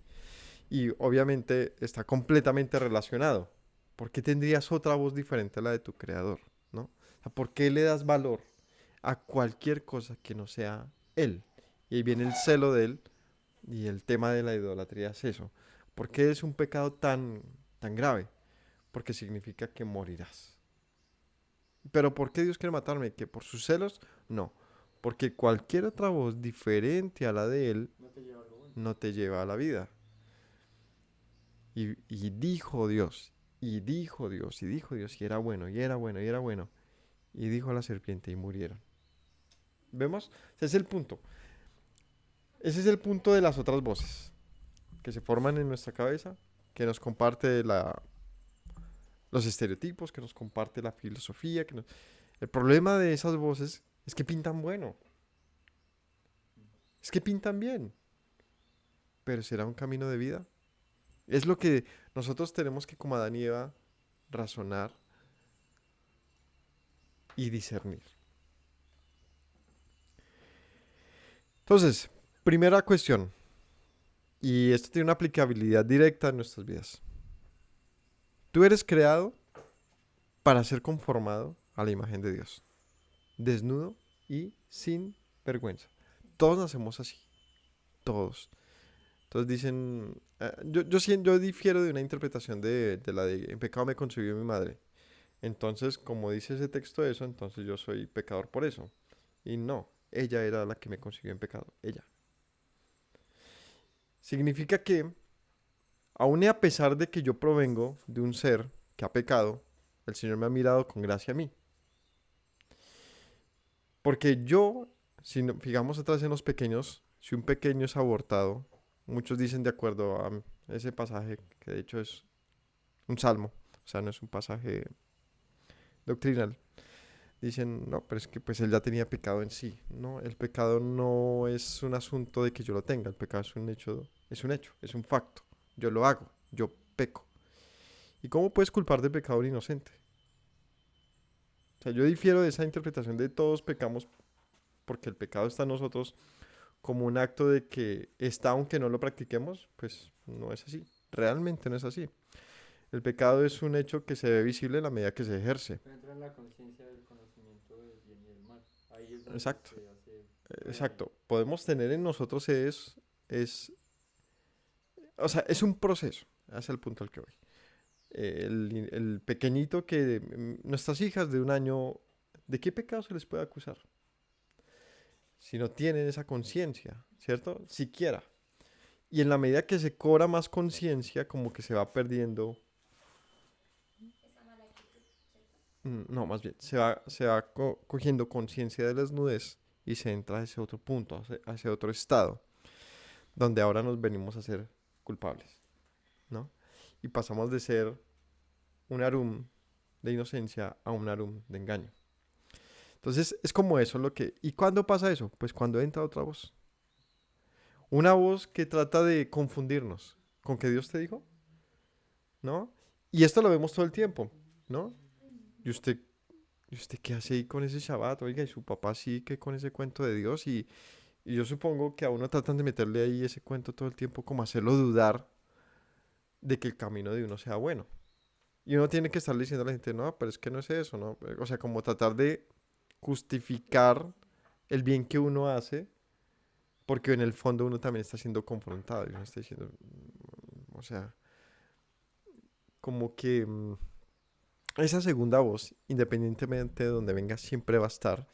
Y obviamente está completamente relacionado. ¿Por qué tendrías otra voz diferente a la de tu creador? ¿No? O sea, ¿por qué le das valor a cualquier cosa que no sea Él? Y ahí viene el celo de Él y el tema de la idolatría es eso. ¿Por qué es un pecado tan grave? Porque significa que morirás. ¿Pero por qué Dios quiere matarme? ¿Que por sus celos? No. Porque cualquier otra voz diferente a la de Él No te lleva a lo bueno. no te lleva a la vida. Y dijo Dios, y dijo Dios, y dijo Dios, y era bueno, y era bueno, y era bueno. Y dijo la serpiente y murieron. ¿Vemos? Ese es el punto. Ese es el punto de las otras voces que se forman en nuestra cabeza, que nos comparte los estereotipos, que nos comparte la filosofía. El problema de esas voces es que pintan bueno, es que pintan bien, pero será un camino de vida. Es lo que nosotros tenemos que, como Adán y Eva, razonar y discernir. Entonces, primera cuestión, y esto tiene una aplicabilidad directa en nuestras vidas. Tú eres creado para ser conformado a la imagen de Dios, desnudo y sin vergüenza. Todos nacemos así, todos. Entonces dicen, yo difiero de una interpretación de la de en pecado me concibió mi madre. Entonces, como dice ese texto eso, entonces yo soy pecador por eso. Y no, ella era la que me concibió en pecado, ella. Significa que, aun y a pesar de que yo provengo de un ser que ha pecado, el Señor me ha mirado con gracia a mí. Porque yo, si fijamos atrás en los pequeños, si un pequeño es abortado, muchos dicen de acuerdo a ese pasaje, que de hecho es un salmo, o sea, no es un pasaje doctrinal. Dicen, no, pero es que pues él ya tenía pecado en sí. No, el pecado no es un asunto de que yo lo tenga, el pecado es un facto. Yo lo hago, yo peco. ¿Y cómo puedes culpar de pecado a un inocente? O sea, yo difiero de esa interpretación de todos pecamos porque el pecado está en nosotros como un acto de que está aunque no lo practiquemos, pues no es así. Realmente no es así. El pecado es un hecho que se ve visible en la medida que se ejerce. Pero entra en la conciencia del conocimiento del bien y del mal. Ahí es donde Exacto, se hace presente. exacto. Podemos tener en nosotros es, o sea, es un proceso. Ese es el punto al que voy. El pequeñito que nuestras hijas de un año, ¿de qué pecado se les puede acusar? Si no tienen esa conciencia, ¿cierto? Siquiera. Y en la medida que se cobra más conciencia, como que se va perdiendo. No, más bien, se va cogiendo conciencia de la desnudez y se entra a ese otro punto, a ese otro estado, donde ahora nos venimos a ser culpables, ¿no? Y pasamos de ser un arum de inocencia a un arum de engaño. Entonces, es como eso lo que... ¿Y cuándo pasa eso? Pues cuando entra otra voz. Una voz que trata de confundirnos con que Dios te dijo, ¿no? Y esto lo vemos todo el tiempo, ¿no? ¿Y usted ¿Y usted qué hace ahí con ese Shabbat? Oiga, y su papá sí que con ese cuento de Dios. Y yo supongo que a uno tratan de meterle ahí ese cuento todo el tiempo, como hacerlo dudar de que el camino de uno sea bueno. Y uno tiene que estar diciendo a la gente, no, pero es que no es eso, ¿no? O sea, como tratar de justificar el bien que uno hace porque en el fondo uno también está siendo confrontado y uno está diciendo, o sea, como que esa segunda voz, independientemente de donde venga, siempre va a estar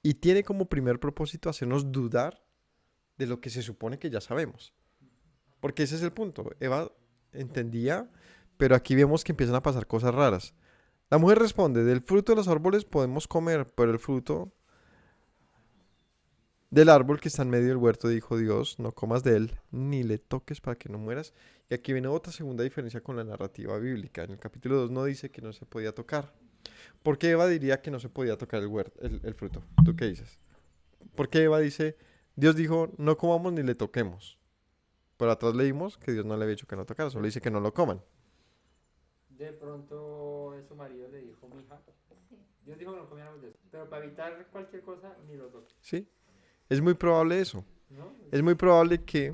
y tiene como primer propósito hacernos dudar de lo que se supone que ya sabemos. Porque ese es el punto. Eva entendía, pero aquí vemos que empiezan a pasar cosas raras. La mujer responde, del fruto de los árboles podemos comer, pero el fruto del árbol que está en medio del huerto dijo Dios, no comas de él, ni le toques para que no mueras. Y aquí viene otra segunda diferencia con la narrativa bíblica. En el capítulo 2 no dice que no se podía tocar. ¿Por qué Eva diría que no se podía tocar el fruto? ¿Tú qué dices? ¿Por qué Eva dice, Dios dijo, no comamos ni le toquemos? Pero atrás leímos que Dios no le había dicho que no tocara, solo dice que no lo coman. De pronto su marido le dijo, mija, Dios dijo que no comiéramos de eso, pero para evitar cualquier cosa, ni lo toques, ¿Sí? Es muy probable eso. ¿no? Es muy probable que...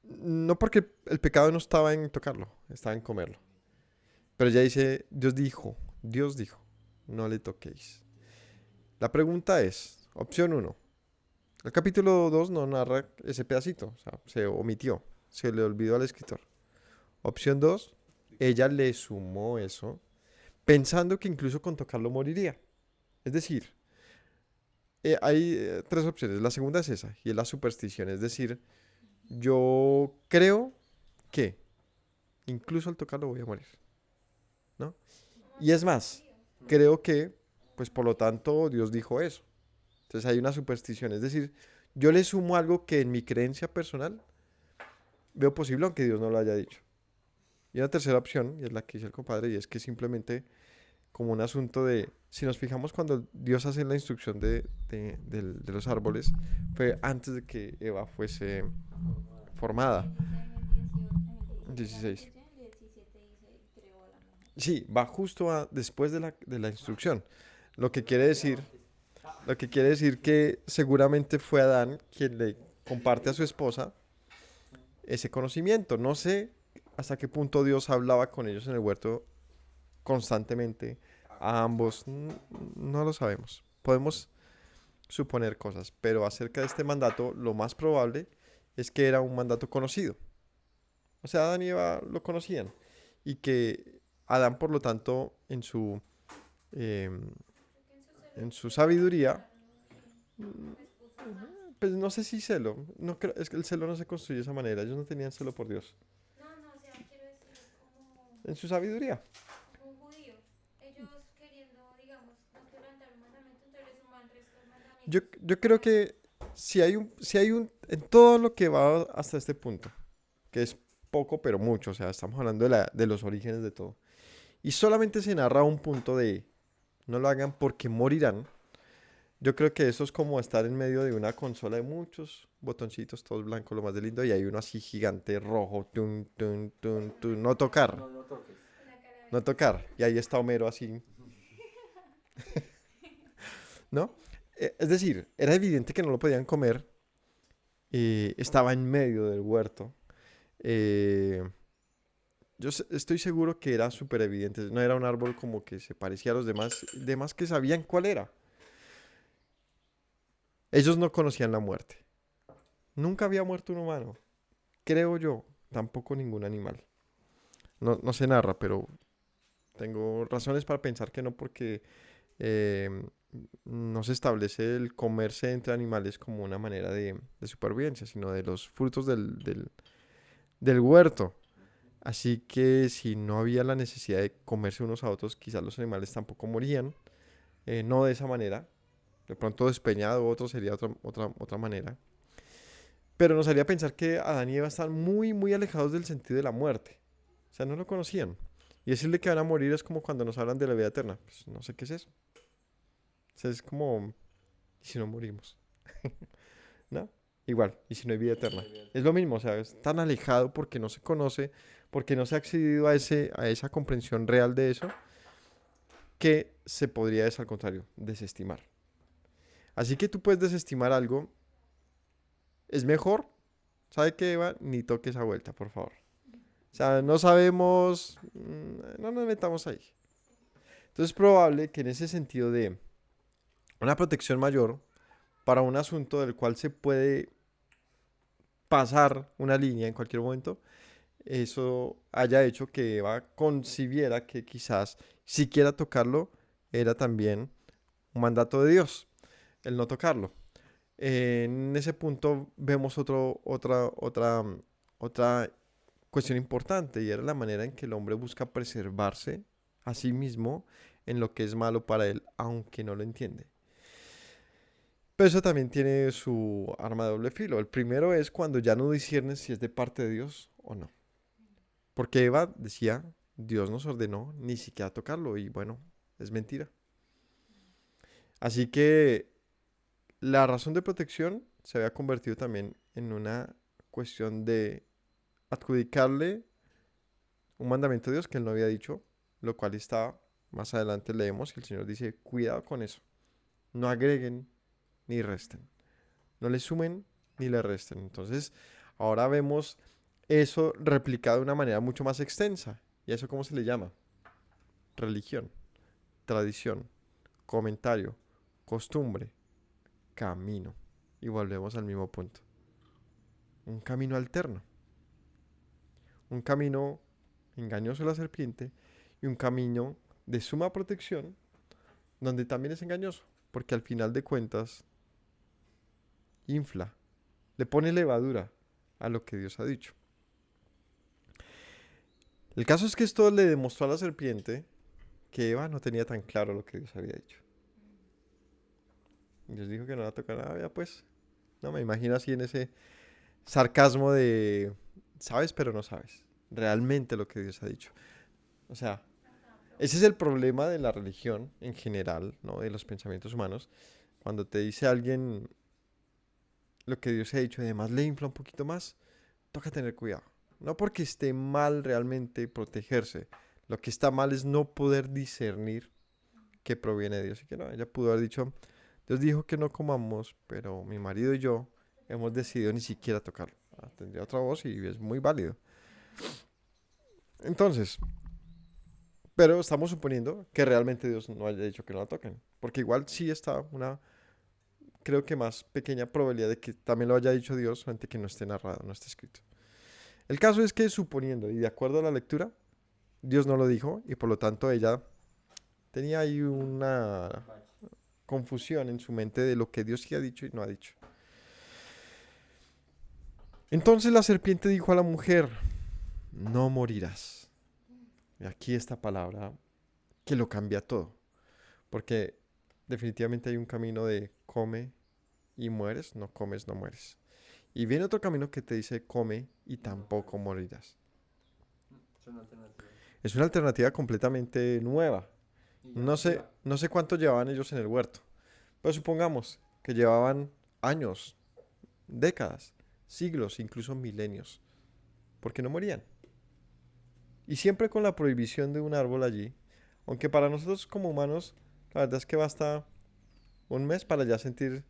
No porque el pecado no estaba en tocarlo, estaba en comerlo. Pero ya dice, Dios dijo, no le toquéis. La pregunta es, opción uno. El capítulo 2 no narra ese pedacito, o sea, se omitió, se le olvidó al escritor. Opción 2, ella le sumó eso, pensando que incluso con tocarlo moriría. Es decir, hay tres opciones. La segunda es esa, y es la superstición. Es decir, yo creo que incluso al tocarlo voy a morir, ¿no? Y es más, creo que, pues por lo tanto, Dios dijo eso. Entonces hay una superstición. Es decir, yo le sumo algo que en mi creencia personal veo posible, aunque Dios no lo haya dicho. Y una tercera opción, y es la que dice el compadre, y es que simplemente como un asunto de, si nos fijamos cuando Dios hace la instrucción de los árboles, fue antes de que Eva fuese formada. 16. Sí, va justo después de la instrucción. Lo que quiere decir, lo que quiere decir que seguramente fue Adán quien le comparte a su esposa ese conocimiento. No sé hasta qué punto Dios hablaba con ellos en el huerto constantemente a ambos, no lo sabemos. Podemos suponer cosas, pero acerca de este mandato, lo más probable es que era un mandato conocido. O sea, Adán y Eva lo conocían y que Adán, por lo tanto, em, en su sabiduría, pues no sé si celo, no creo, es que el celo no se construye de esa manera. Ellos no tenían celo por Dios. En su sabiduría. Yo creo que si hay un, en todo lo que va hasta este punto, que es poco pero mucho, o sea, estamos hablando de los orígenes de todo, y solamente se narra un punto de no lo hagan porque morirán, yo creo que eso es como estar en medio de una consola de muchos botoncitos, todos blancos, lo más de lindo, y hay uno así gigante, rojo, tun, tun, tun, tun, no tocar, No lo toques. no tocar, y ahí está Homero así, ¿no? Es decir, era evidente que no lo podían comer, estaba en medio del huerto. Eh, estoy seguro que era súper evidente. No era un árbol como que se parecía a los demás que sabían cuál era. Ellos no conocían la muerte. Nunca había muerto un humano. Creo yo, tampoco ningún animal. No, no se narra, pero tengo razones para pensar que no, porque eh, no se establece el comerse entre animales como una manera de supervivencia, sino de los frutos del huerto. Así que si no había la necesidad de comerse unos a otros, quizás los animales tampoco morían. No de esa manera. De pronto despeñado, otro sería otra manera. Pero nos haría pensar que Adán y Eva están muy, muy alejados del sentido de la muerte. O sea, no lo conocían. Y decirle que van a morir es como cuando nos hablan de la vida eterna. Pues no sé qué es eso. O sea, es como, ¿y si no morimos? ¿No? Igual, ¿y si no hay vida eterna? Es lo mismo, o sea, es tan alejado porque no se conoce, porque no se ha accedido a esa comprensión real de eso, que se podría, al contrario, desestimar. Así que tú puedes desestimar algo, es mejor, ¿sabe qué, Eva? Ni toque esa vuelta, por favor. O sea, no sabemos, no nos metamos ahí. Entonces es probable que en ese sentido de una protección mayor para un asunto del cual se puede pasar una línea en cualquier momento, eso haya hecho que Eva concibiera que quizás siquiera tocarlo era también un mandato de Dios, el no tocarlo. En ese punto vemos otra cuestión importante y era la manera en que el hombre busca preservarse a sí mismo en lo que es malo para él, aunque no lo entiende. Pero eso también tiene su arma de doble filo. El primero es cuando ya no disciernes si es de parte de Dios o no. Porque Eva decía, Dios nos ordenó ni siquiera tocarlo y bueno, es mentira. Así que la razón de protección se había convertido también en una cuestión de adjudicarle un mandamiento de Dios que él no había dicho, lo cual está más adelante leemos que el Señor dice, cuidado con eso, no agreguen ni resten, no le sumen ni le resten. Entonces, ahora vemos eso replicado de una manera mucho más extensa. ¿Y a eso cómo se le llama? Religión, tradición, comentario, costumbre, camino. Y volvemos al mismo punto. Un camino alterno. Un camino engañoso de la serpiente y un camino de suma protección donde también es engañoso. Porque al final de cuentas infla, le pone levadura a lo que Dios ha dicho. El caso es que esto le demostró a la serpiente que Eva no tenía tan claro lo que Dios había dicho. Dios dijo que no la tocara nada, ya pues. No me imagino así en ese sarcasmo de sabes pero no sabes realmente lo que Dios ha dicho. O sea, ese es el problema de la religión en general, ¿no? De los pensamientos humanos. Cuando te dice alguien lo que Dios ha dicho y además le infla un poquito más, toca tener cuidado. No porque esté mal realmente protegerse. Lo que está mal es no poder discernir que proviene de Dios y que no. Ella pudo haber dicho, Dios dijo que no comamos, pero mi marido y yo hemos decidido ni siquiera tocarlo. Tendría otra voz y es muy válido. Entonces, pero estamos suponiendo que realmente Dios no haya dicho que no la toquen. Porque igual sí está una, creo que más pequeña probabilidad de que también lo haya dicho Dios ante que no esté narrado, no esté escrito. El caso es que suponiendo y de acuerdo a la lectura, Dios no lo dijo y por lo tanto ella tenía ahí una confusión en su mente de lo que Dios sí ha dicho y no ha dicho. Entonces la serpiente dijo a la mujer, no morirás. Y aquí esta palabra que lo cambia todo. Porque definitivamente hay un camino de come y mueres, no comes, no mueres. Y viene otro camino que te dice come y tampoco morirás. Es una alternativa. Es una alternativa completamente nueva. Y No sé cuánto llevaban ellos en el huerto. Pero supongamos que llevaban años, décadas, siglos, incluso milenios. Porque no morían. Y siempre con la prohibición de un árbol allí. Aunque para nosotros como humanos, la verdad es que basta un mes para ya sentir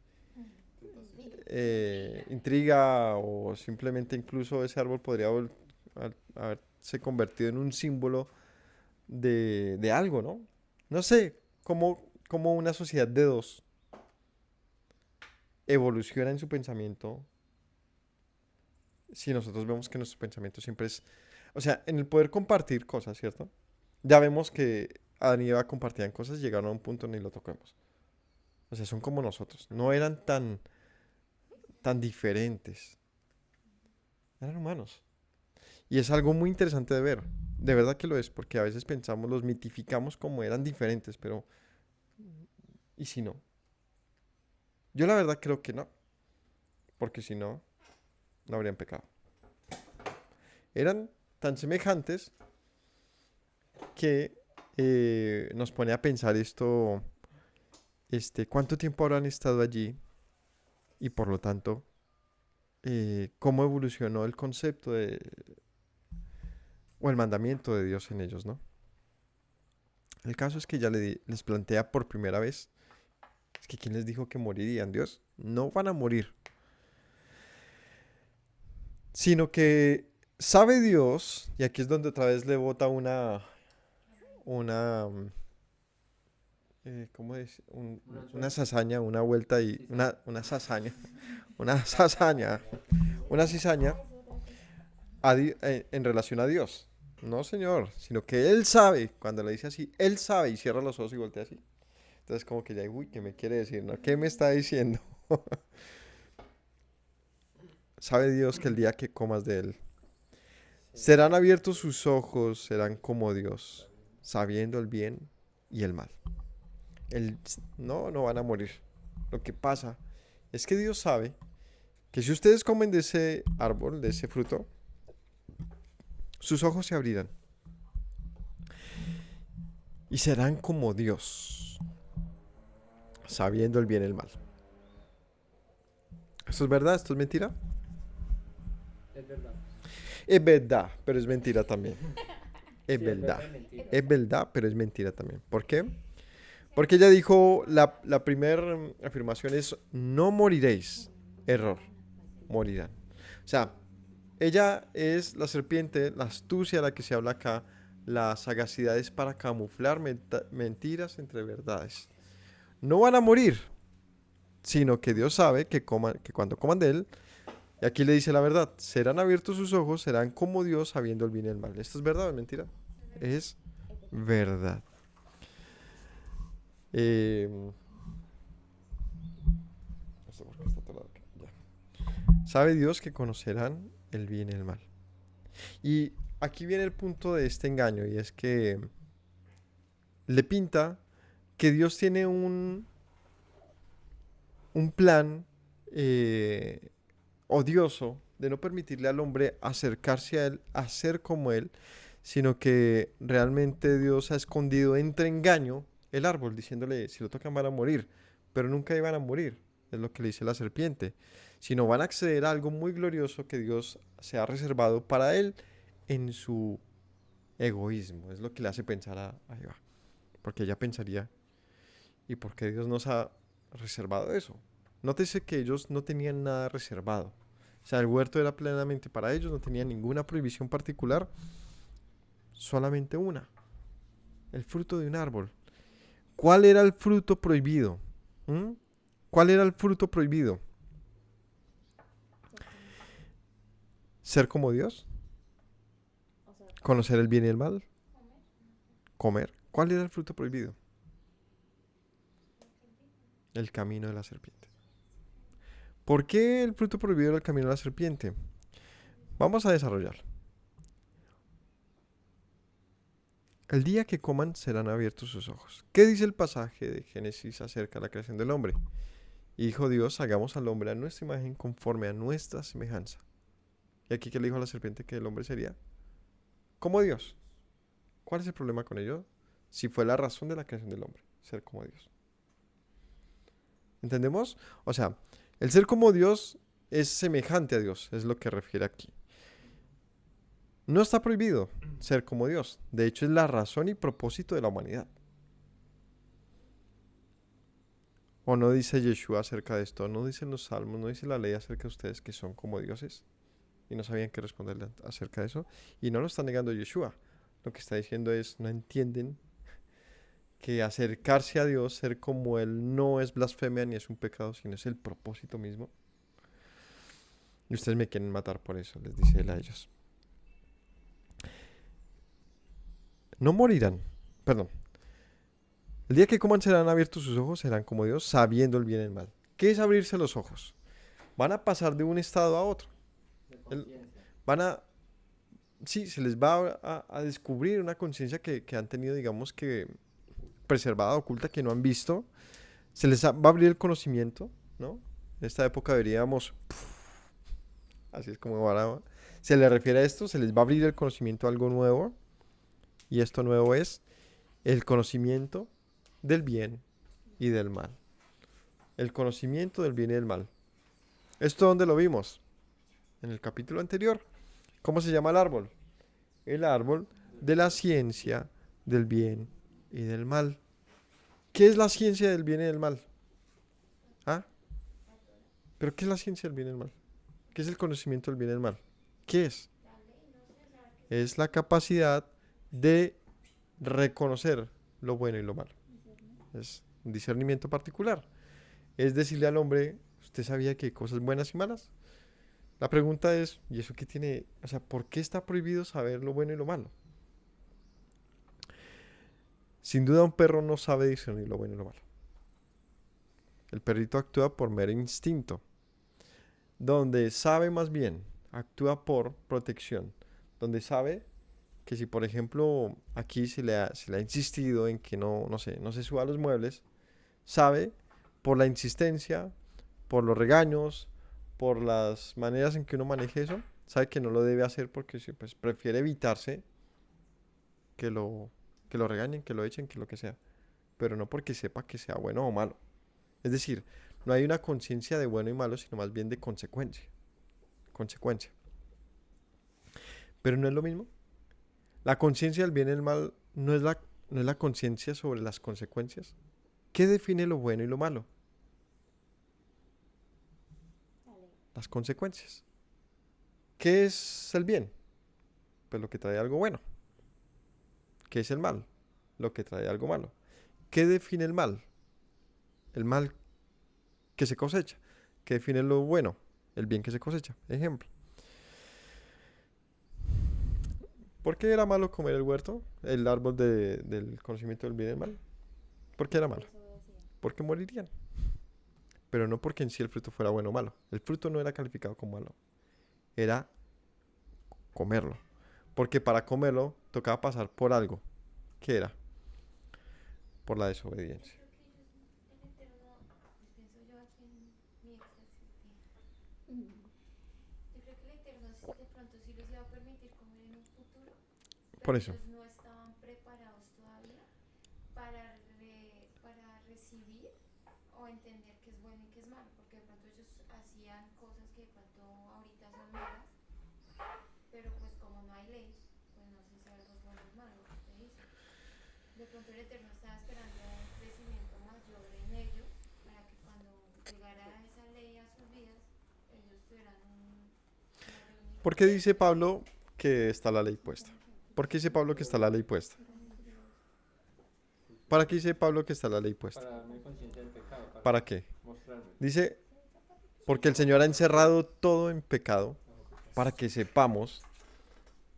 intriga o simplemente incluso ese árbol podría haberse convertido en un símbolo de algo, ¿no? No sé cómo una sociedad de dos evoluciona en su pensamiento si nosotros vemos que nuestro pensamiento siempre es, o sea, en el poder compartir cosas, ¿cierto? Ya vemos que Adán y Eva compartían cosas y llegaron a un punto ni lo tocamos. O sea, son como nosotros, no eran tan diferentes, eran humanos. Y es algo muy interesante de ver, de verdad que lo es, porque a veces pensamos, los mitificamos como eran diferentes, pero ¿y si no? Yo la verdad creo que no, porque si no, no habrían pecado. Eran tan semejantes que nos pone a pensar esto, cuánto tiempo habrán estado allí y por lo tanto, cómo evolucionó el concepto o el mandamiento de Dios en ellos, ¿no? El caso es que ya les plantea por primera vez, es que ¿quién les dijo que morirían? Dios, no van a morir, sino que sabe Dios, y aquí es donde otra vez le bota una ¿cómo es? Un Una anzuelo. cizaña, una vuelta y Cizaña. una cizaña, una Una cizaña, cizaña, creo que es una cizaña. cizaña Ah, es otra cosa. en relación a Dios. No, Señor, sino que Él sabe, cuando le dice así, Él sabe y cierra los ojos y voltea así. Entonces como que ya, uy, ¿qué me quiere decir? ¿No? ¿Qué me está diciendo? Sabe Dios que el día que comas de Él, Sí. serán abiertos sus ojos, serán como Dios, sabiendo el bien y el mal. No van a morir. Lo que pasa es que Dios sabe que si ustedes comen de ese árbol, de ese fruto, sus ojos se abrirán y serán como Dios, sabiendo el bien y el mal. ¿Esto es verdad? ¿Esto es mentira? Es verdad. Es verdad, pero es mentira también. Es Sí, es verdad. verdad y mentira. Es verdad, pero es mentira también. ¿Por qué? Porque ella dijo, la primera afirmación es, no moriréis. Error, morirán. O sea, ella es la serpiente, la astucia de la que se habla acá, la sagacidad es para camuflar mentiras entre verdades. No van a morir, sino que Dios sabe que cuando coman de él, y aquí le dice la verdad, serán abiertos sus ojos, serán como Dios sabiendo el bien y el mal. ¿Esto es verdad o es mentira? Es verdad. Eh, no sé por qué está atorado acá. Ya. Sabe Dios que conocerán el bien y el mal. Y aquí viene el punto de este engaño, y es que le pinta que Dios tiene un plan eh, odioso de no permitirle al hombre acercarse a él, a ser como él, sino que realmente Dios ha escondido entre engaño el árbol, diciéndole, si lo tocan van a morir, pero nunca iban a morir, es lo que le dice la serpiente, sino van a acceder a algo muy glorioso que Dios se ha reservado para él en su egoísmo, es lo que le hace pensar a Eva, porque ella pensaría, ¿y por qué Dios nos ha reservado eso? Nótese que ellos no tenían nada reservado. O sea, el huerto era plenamente para ellos, no tenían ninguna prohibición particular, solamente una, el fruto de un árbol. ¿Cuál era el fruto prohibido? ¿Mm? ¿Cuál era el fruto prohibido? ¿Ser como Dios? O sea, ¿Conocer el bien y el mal? comer. ¿Comer? ¿Cuál era el fruto prohibido? El camino de la serpiente. ¿Por qué el fruto prohibido era el camino de la serpiente? Vamos a desarrollarlo. El día que coman serán abiertos sus ojos. ¿Qué dice el pasaje de Génesis acerca de la creación del hombre? Y dijo Dios, hagamos al hombre a nuestra imagen conforme a nuestra semejanza. Y aquí que le dijo a la serpiente que el hombre sería como Dios. ¿Cuál es el problema con ello? Si fue la razón de la creación del hombre, ser como Dios. ¿Entendemos? O sea, el ser como Dios es semejante a Dios, es lo que refiere aquí. No está prohibido ser como Dios. De hecho, es la razón y propósito de la humanidad. ¿O no dice Yeshua acerca de esto? ¿No dicen los salmos? ¿No dice la ley acerca de ustedes que son como dioses? Y no sabían qué responderle acerca de eso. Y no lo está negando Yeshua. Lo que está diciendo es, no entienden que acercarse a Dios, ser como Él, no es blasfemia ni es un pecado, sino es el propósito mismo. Y ustedes me quieren matar por eso, les dice Él a ellos. No morirán. Perdón. El día que coman serán abiertos sus ojos, serán como Dios, sabiendo el bien y el mal. ¿Qué es abrirse los ojos? Van a pasar de un estado a otro. De El- conciencia. Van a, sí, se les va a descubrir una conciencia que han tenido, digamos que preservada, oculta, que no han visto. Se les va a abrir el conocimiento, ¿no? En esta época veríamos, así es como se le refiere a esto, se les va a abrir el conocimiento a algo nuevo. Y esto nuevo es el conocimiento del bien y del mal. El conocimiento del bien y del mal. ¿Esto dónde lo vimos? En el capítulo anterior. ¿Cómo se llama el árbol? El árbol de la ciencia del bien y del mal. ¿Qué es la ciencia del bien y del mal? ¿Ah? ¿Pero qué es la ciencia del bien y del mal? ¿Qué es el conocimiento del bien y del mal? ¿Qué es? Es la capacidad de reconocer lo bueno y lo malo. es un discernimiento particular. Es decirle al hombre, ¿usted sabía que hay cosas buenas y malas? La pregunta es, ¿y eso qué tiene? O sea, ¿por qué está prohibido saber lo bueno y lo malo? Sin duda un perro no sabe discernir lo bueno y lo malo. El perrito actúa por mero instinto, donde sabe más bien, actúa por protección, donde sabe que si por ejemplo aquí se le ha insistido en que no se suba a los muebles, sabe por la insistencia, por los regaños, por las maneras en que uno maneje eso, sabe que no lo debe hacer porque pues, prefiere evitarse que lo regañen, que lo echen, que lo que sea, pero no porque sepa que sea bueno o malo. Es decir, no hay una conciencia de bueno y malo, sino más bien de consecuencia. Consecuencia. Pero no es lo mismo. La conciencia del bien y el mal no es la conciencia sobre las consecuencias. ¿Qué define lo bueno y lo malo? La ley. Las consecuencias. ¿Qué es el bien? Pues lo que trae algo bueno. ¿Qué es el mal? Lo que trae algo malo. ¿Qué define el mal? El mal que se cosecha. ¿Qué define lo bueno? El bien que se cosecha. Ejemplo. ¿Por qué era malo comer el huerto? El árbol del conocimiento del bien y del mal. ¿Por qué era malo? Eso decía. Porque morirían. Pero no porque en sí el fruto fuera bueno o malo. El fruto no era calificado como malo. Era comerlo. Porque para comerlo tocaba pasar por algo. ¿Qué era? Por la desobediencia. Creo que ellos, el Eterno, pues pienso yo aquí en mi éxtasis, yo creo que el Eterno de pronto sí los iba a permitir comer en un futuro, Por pero eso. ellos no estaban preparados todavía para recibir o entender qué es bueno y qué es malo, porque de pronto ellos hacían cosas que de pronto ahorita son malas, pero pues como no hay ley, pues no se sabe algo es bueno o malo, lo que usted dice. De pronto el Eterno estaba esperando un crecimiento mayor en ellos para que cuando llegara esa ley a sus vidas, ellos tuvieran una reunión. ¿Por qué dice Pablo que está la ley puesta? ¿Por qué dice Pablo que está la ley puesta? ¿Para qué dice Pablo que está la ley puesta? Para darme conciencia del pecado, para ¿Para qué? mostrarme. Dice, porque el Señor ha encerrado todo en pecado para que sepamos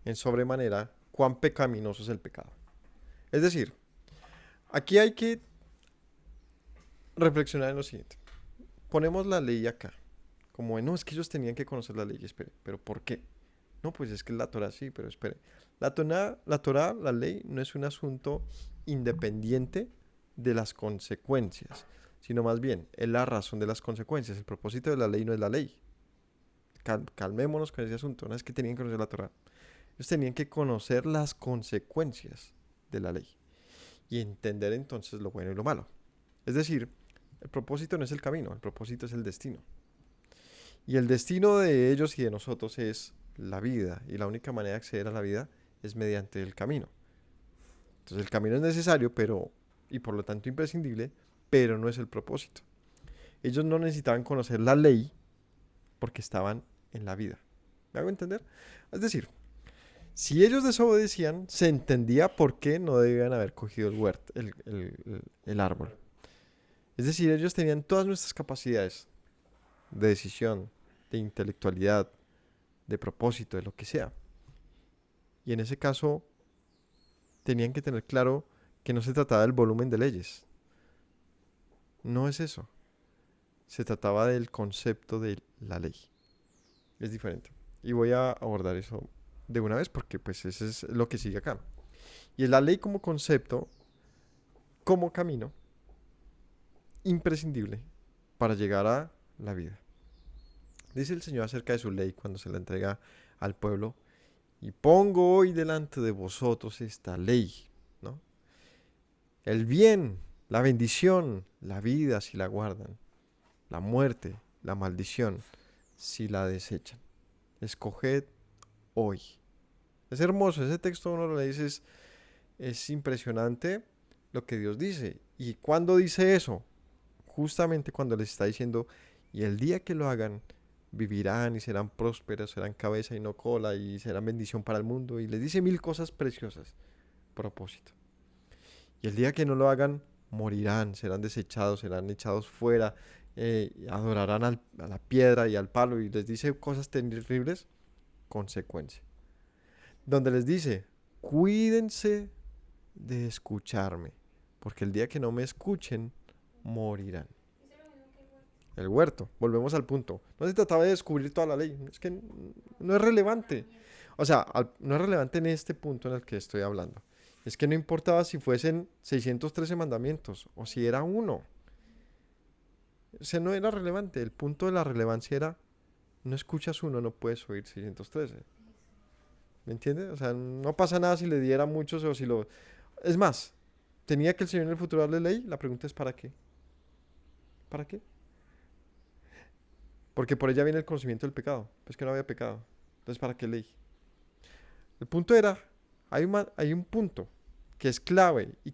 en sobremanera cuán pecaminoso es el pecado. Es decir, aquí hay que reflexionar en lo siguiente. Ponemos la ley acá, como no, es que ellos tenían que conocer la ley, espere, pero ¿por qué? No, pues es que la Torah sí, pero espere. La Torah, la ley, no es un asunto independiente de las consecuencias, sino más bien es la razón de las consecuencias. El propósito de la ley no es la ley. Calmémonos con ese asunto. No es que tenían que conocer la Torah. Ellos tenían que conocer las consecuencias de la ley y entender entonces lo bueno y lo malo. Es decir, el propósito no es el camino, el propósito es el destino. Y el destino de ellos y de nosotros es la vida. Y la única manera de acceder a la vida es mediante el camino. Entonces el camino es necesario, y por lo tanto imprescindible, pero no es el propósito. Ellos no necesitaban conocer la ley porque estaban en la vida. ¿Me hago entender? Es decir, si ellos desobedecían, se entendía por qué no debían haber cogido el huerto, el árbol. Es decir, ellos tenían todas nuestras capacidades de decisión, de intelectualidad, de propósito, de lo que sea. Y en ese caso, tenían que tener claro que no se trataba del volumen de leyes. No es eso. Se trataba del concepto de la ley. Es diferente. Y voy a abordar eso de una vez porque pues eso es lo que sigue acá. Y es la ley como concepto, como camino imprescindible para llegar a la vida. Dice el Señor acerca de su ley cuando se la entrega al pueblo: y pongo hoy delante de vosotros esta ley, ¿no? El bien, la bendición, la vida si la guardan, la muerte, la maldición si la desechan. Escoged hoy. Es hermoso, ese texto uno lo dice, es impresionante lo que Dios dice. ¿Y cuándo dice eso? Justamente cuando les está diciendo, y el día que lo hagan, vivirán y serán prósperos, serán cabeza y no cola, y serán bendición para el mundo. Y les dice 1000 cosas preciosas. Propósito. Y el día que no lo hagan, morirán, serán desechados, serán echados fuera, adorarán a la piedra y al palo, y les dice cosas terribles, consecuencia. Donde les dice, cuídense de escucharme, porque el día que no me escuchen, morirán. Dice lo mismo que el huerto. El huerto, volvemos al punto. No se trataba de descubrir toda la ley, es que no es relevante. O sea, no es relevante en este punto en el que estoy hablando. Es que no importaba si fuesen 613 mandamientos o si era uno. O sea, no era relevante. El punto de la relevancia era, no escuchas uno, no puedes oír 613. ¿Me entiendes? O sea, no pasa nada si le diera muchos o si lo... Es más, tenía que el Señor en el futuro darle ley. La pregunta es, ¿para qué? ¿Para qué? Porque por ella viene el conocimiento del pecado. Pues que no había pecado. Entonces, ¿para qué ley? El punto era, hay un punto que es clave y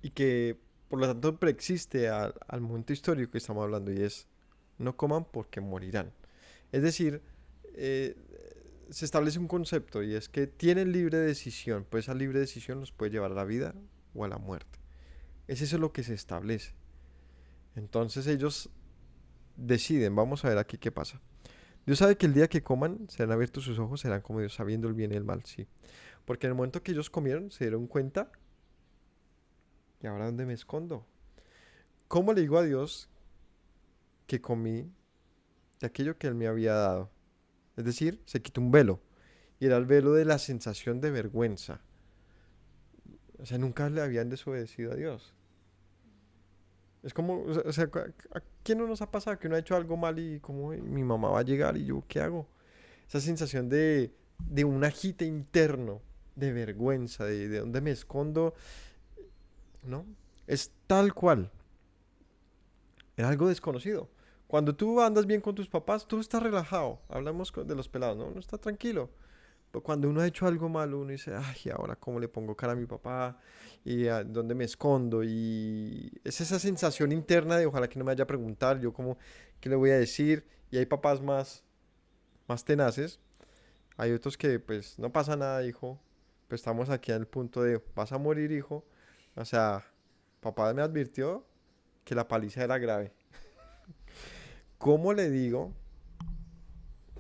que por lo tanto preexiste al momento histórico que estamos hablando, y es, no coman porque morirán. Es decir, eh, se establece un concepto, y es que tienen libre decisión, pues esa libre decisión los puede llevar a la vida o a la muerte. Es eso lo que se establece. Entonces ellos deciden, vamos a ver aquí qué pasa. Dios sabe que el día que coman serán abiertos sus ojos, serán como Dios, sabiendo el bien y el mal, sí. Porque en el momento que ellos comieron, se dieron cuenta, ¿y ahora dónde me escondo? ¿Cómo le digo a Dios que comí de aquello que Él me había dado? Es decir, se quitó un velo, y era el velo de la sensación de vergüenza. O sea, nunca le habían desobedecido a Dios. Es como, o sea, ¿a quién no nos ha pasado que uno ha hecho algo mal y como mi mamá va a llegar y yo qué hago? Esa sensación de un agite interno, de vergüenza, de dónde me escondo, ¿no? Es tal cual. Era algo desconocido. Cuando tú andas bien con tus papás, tú estás relajado. Hablamos de los pelados, ¿no? Uno está tranquilo. Pero cuando uno ha hecho algo malo, uno dice, ay, ahora cómo le pongo cara a mi papá y a dónde me escondo. Y es esa sensación interna de ojalá que no me vaya a preguntar, yo como, ¿qué le voy a decir? Y hay papás más tenaces. Hay otros que, pues, no pasa nada, hijo. Pues estamos aquí al punto de, vas a morir, hijo. O sea, papá me advirtió que la paliza era grave. ¿Cómo le digo,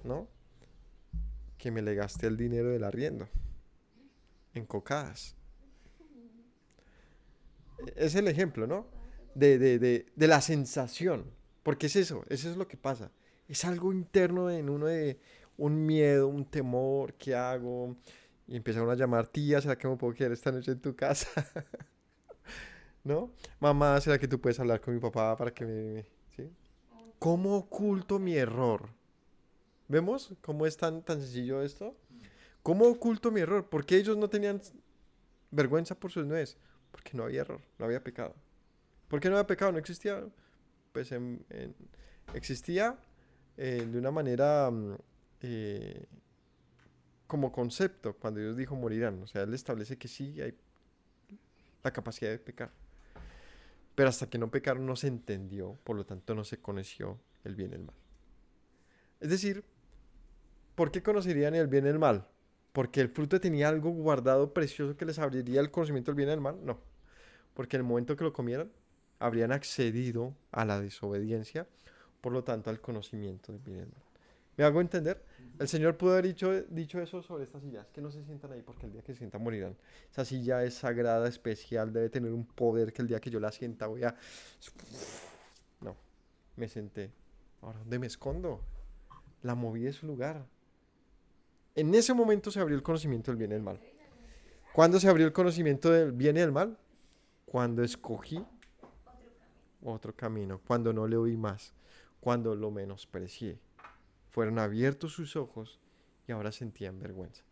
no? Que me le gasté el dinero del arriendo en cocadas. Es el ejemplo, ¿no? De la sensación. Porque es eso es lo que pasa. Es algo interno en uno de un miedo, un temor, ¿qué hago? Y empieza uno a llamar, tía, ¿será que me puedo quedar esta noche en tu casa? ¿No? Mamá, ¿será que tú puedes hablar con mi papá para que ¿sí? ¿Cómo oculto mi error? ¿Vemos cómo es tan sencillo esto? ¿Cómo oculto mi error? ¿Por qué ellos no tenían vergüenza por sus nuez? Porque no había error, no había pecado. ¿Por qué no había pecado? No existía. Pues existía de una manera eh, como concepto, cuando Dios dijo morirán. O sea, Él establece que sí hay la capacidad de pecar. Pero hasta que no pecaron no se entendió, por lo tanto no se conoció el bien y el mal. Es decir, ¿por qué conocerían el bien y el mal? ¿Porque el fruto tenía algo guardado precioso que les abriría el conocimiento del bien y del mal? No. Porque en el momento que lo comieran, habrían accedido a la desobediencia, por lo tanto al conocimiento del bien y del mal. ¿Me hago entender? El Señor pudo haber dicho eso sobre estas sillas, que no se sientan ahí porque el día que se sientan morirán. Esa silla es sagrada, especial, debe tener un poder que el día que yo la sienta voy a... No, me senté. Ahora, ¿dónde me escondo? La moví de su lugar. En ese momento se abrió el conocimiento del bien y del mal. ¿Cuándo se abrió el conocimiento del bien y del mal? Cuando escogí otro camino, cuando no le oí más, cuando lo menosprecié. Fueron abiertos sus ojos y ahora sentían vergüenza.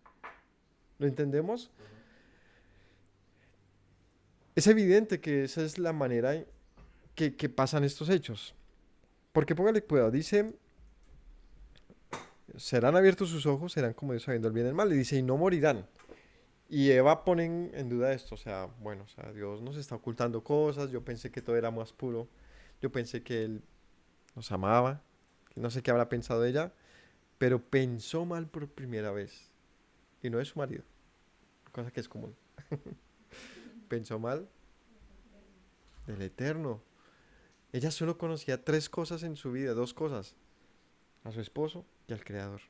¿Lo entendemos? Es evidente que esa es la manera que pasan estos hechos. Porque póngale cuidado, dice, serán abiertos sus ojos, serán como Dios sabiendo el bien y el mal. Y dice, y no morirán. Y Eva pone en duda esto, o sea, bueno, o sea, Dios nos está ocultando cosas, yo pensé que todo era más puro, yo pensé que Él nos amaba, que no sé qué habrá pensado ella, pero pensó mal por primera vez, y no es su marido, cosa que es común. Pensó mal del Eterno. Ella solo conocía tres cosas en su vida, dos cosas, a su esposo y al Creador.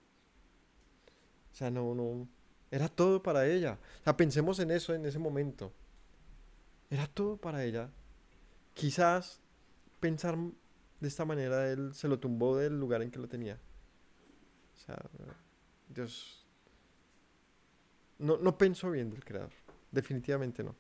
O sea, no, era todo para ella. O sea, pensemos en eso en ese momento. Era todo para ella. Quizás pensar de esta manera él se lo tumbó del lugar en que lo tenía. O sea, Dios no pensó bien del Creador. Definitivamente no.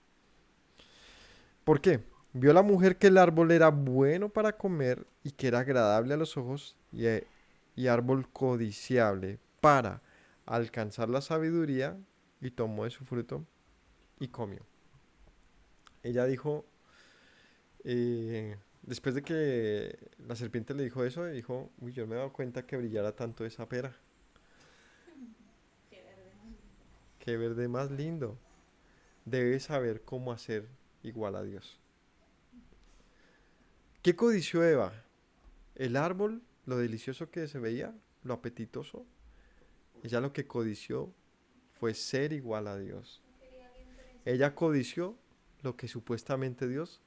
¿Por qué? Vio la mujer que el árbol era bueno para comer y que era agradable a los ojos y árbol codiciable para alcanzar la sabiduría y tomó de su fruto y comió. Ella dijo, después de que la serpiente le dijo eso, dijo, uy, yo no me he dado cuenta que brillara tanto esa pera. Qué verde. Qué verde más lindo. Debes saber cómo hacer igual a Dios. ¿Qué codició Eva? El árbol, lo delicioso que se veía, lo apetitoso. Ella lo que codició fue ser igual a Dios. No quería alguien diferente. Ella codició lo que supuestamente Dios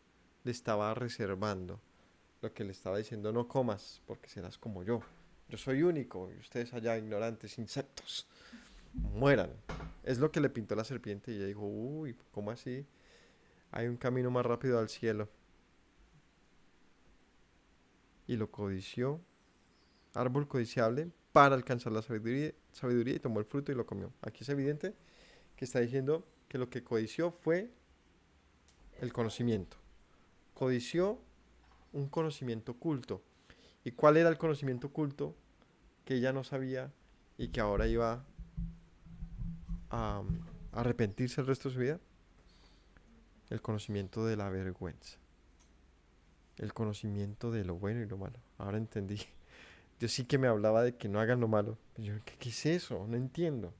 le estaba reservando. Lo que le estaba diciendo, no comas porque serás como yo. Yo soy único y ustedes allá ignorantes, insectos, mueran. Es lo que le pintó la serpiente y ella dijo, uy, ¿cómo así? Hay un camino más rápido al cielo. Y lo codició, árbol codiciable, para alcanzar la sabiduría y tomó el fruto y lo comió. Aquí es evidente que está diciendo que lo que codició fue el conocimiento. Codició un conocimiento oculto. ¿Y cuál era el conocimiento oculto que ella no sabía y que ahora iba a arrepentirse el resto de su vida? El conocimiento de la vergüenza. El conocimiento de lo bueno y lo malo. Ahora entendí. Yo sí que me hablaba de que no hagan lo malo. Yo, ¿qué es eso? No entiendo.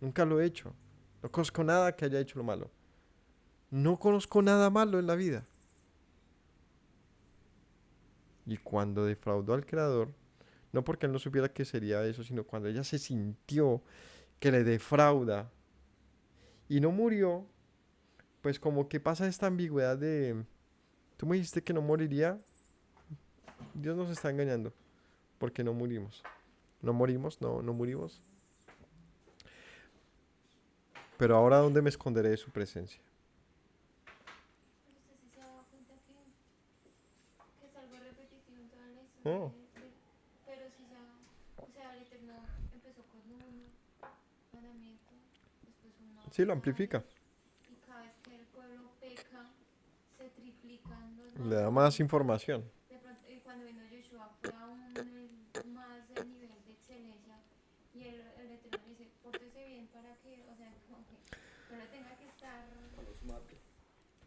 Nunca lo he hecho. No conozco nada que haya hecho lo malo. No conozco nada malo en la vida. Y cuando defraudó al Creador, no porque él no supiera que sería eso, sino cuando ella se sintió que le defrauda y no murió, pues como que pasa esta ambigüedad de, tú me dijiste que no moriría, Dios nos está engañando, porque no murimos. No morimos, no murimos. Pero ahora, ¿dónde me esconderé de su presencia? Pero usted sí se ha dado cuenta que es algo repetitivo en toda la historia. Oh, Pero sí ya, o sea, el Eterno empezó con uno, mandamiento, después uno, sí, lo amplifica. y cada vez que el pueblo peca, se triplican los Le da más mandamientos. información. De pronto, y cuando vino Yeshua fue aún más el nivel de excelencia y el Eterno le dice, pórtese bien para que, o sea, como que no le tenga que estar,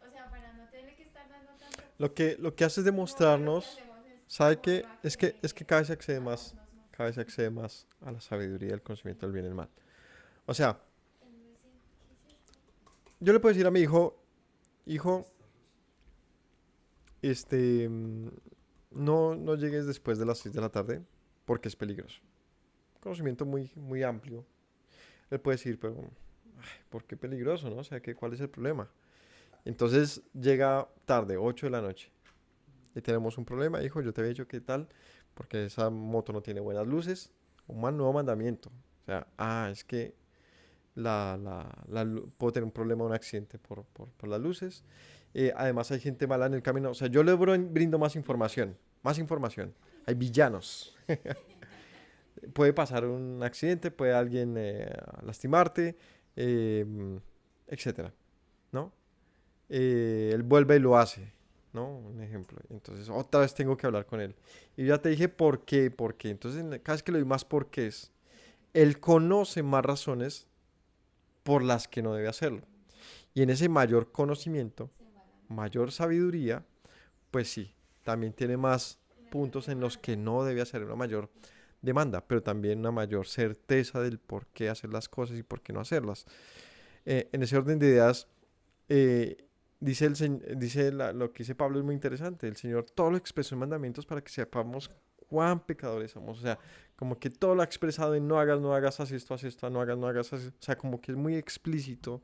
o sea, para no tenerle que estar dando tanto. Lo que hace es demostrarnos, ¿sabe qué? Es que cada vez se accede más. Cada vez se accede más a la sabiduría y al conocimiento del bien y el mal. O sea, yo le puedo decir a mi hijo, hijo, no llegues después de las 6 de la tarde porque es peligroso. Conocimiento muy amplio. Él puede decir, pero, ay, ¿por qué peligroso, no? O sea, ¿cuál es el problema? Entonces llega tarde, 8 de la noche. Y tenemos un problema, hijo, yo te había dicho qué tal, porque esa moto no tiene buenas luces. Un nuevo mandamiento. O sea, es que puedo tener un problema, un accidente por las luces. Además hay gente mala en el camino. O sea, yo le brindo más información. Más información. Hay villanos. Puede pasar un accidente, puede alguien lastimarte, etcétera, ¿no? Él vuelve y lo hace, ¿no? Un ejemplo. Entonces, otra vez tengo que hablar con él. Y ya te dije por qué. Entonces, cada vez que le doy más porqués, él conoce más razones por las que no debe hacerlo. Y en ese mayor conocimiento, mayor sabiduría, pues sí, también tiene más puntos en los que no debe hacer una mayor demanda, pero también una mayor certeza del por qué hacer las cosas y por qué no hacerlas. En ese orden de ideas, lo que dice Pablo es muy interesante. El Señor todo lo expresó en mandamientos para que sepamos cuán pecadores somos. O sea, como que todo lo ha expresado en no hagas, haz esto, no hagas, no hagas. O sea, como que es muy explícito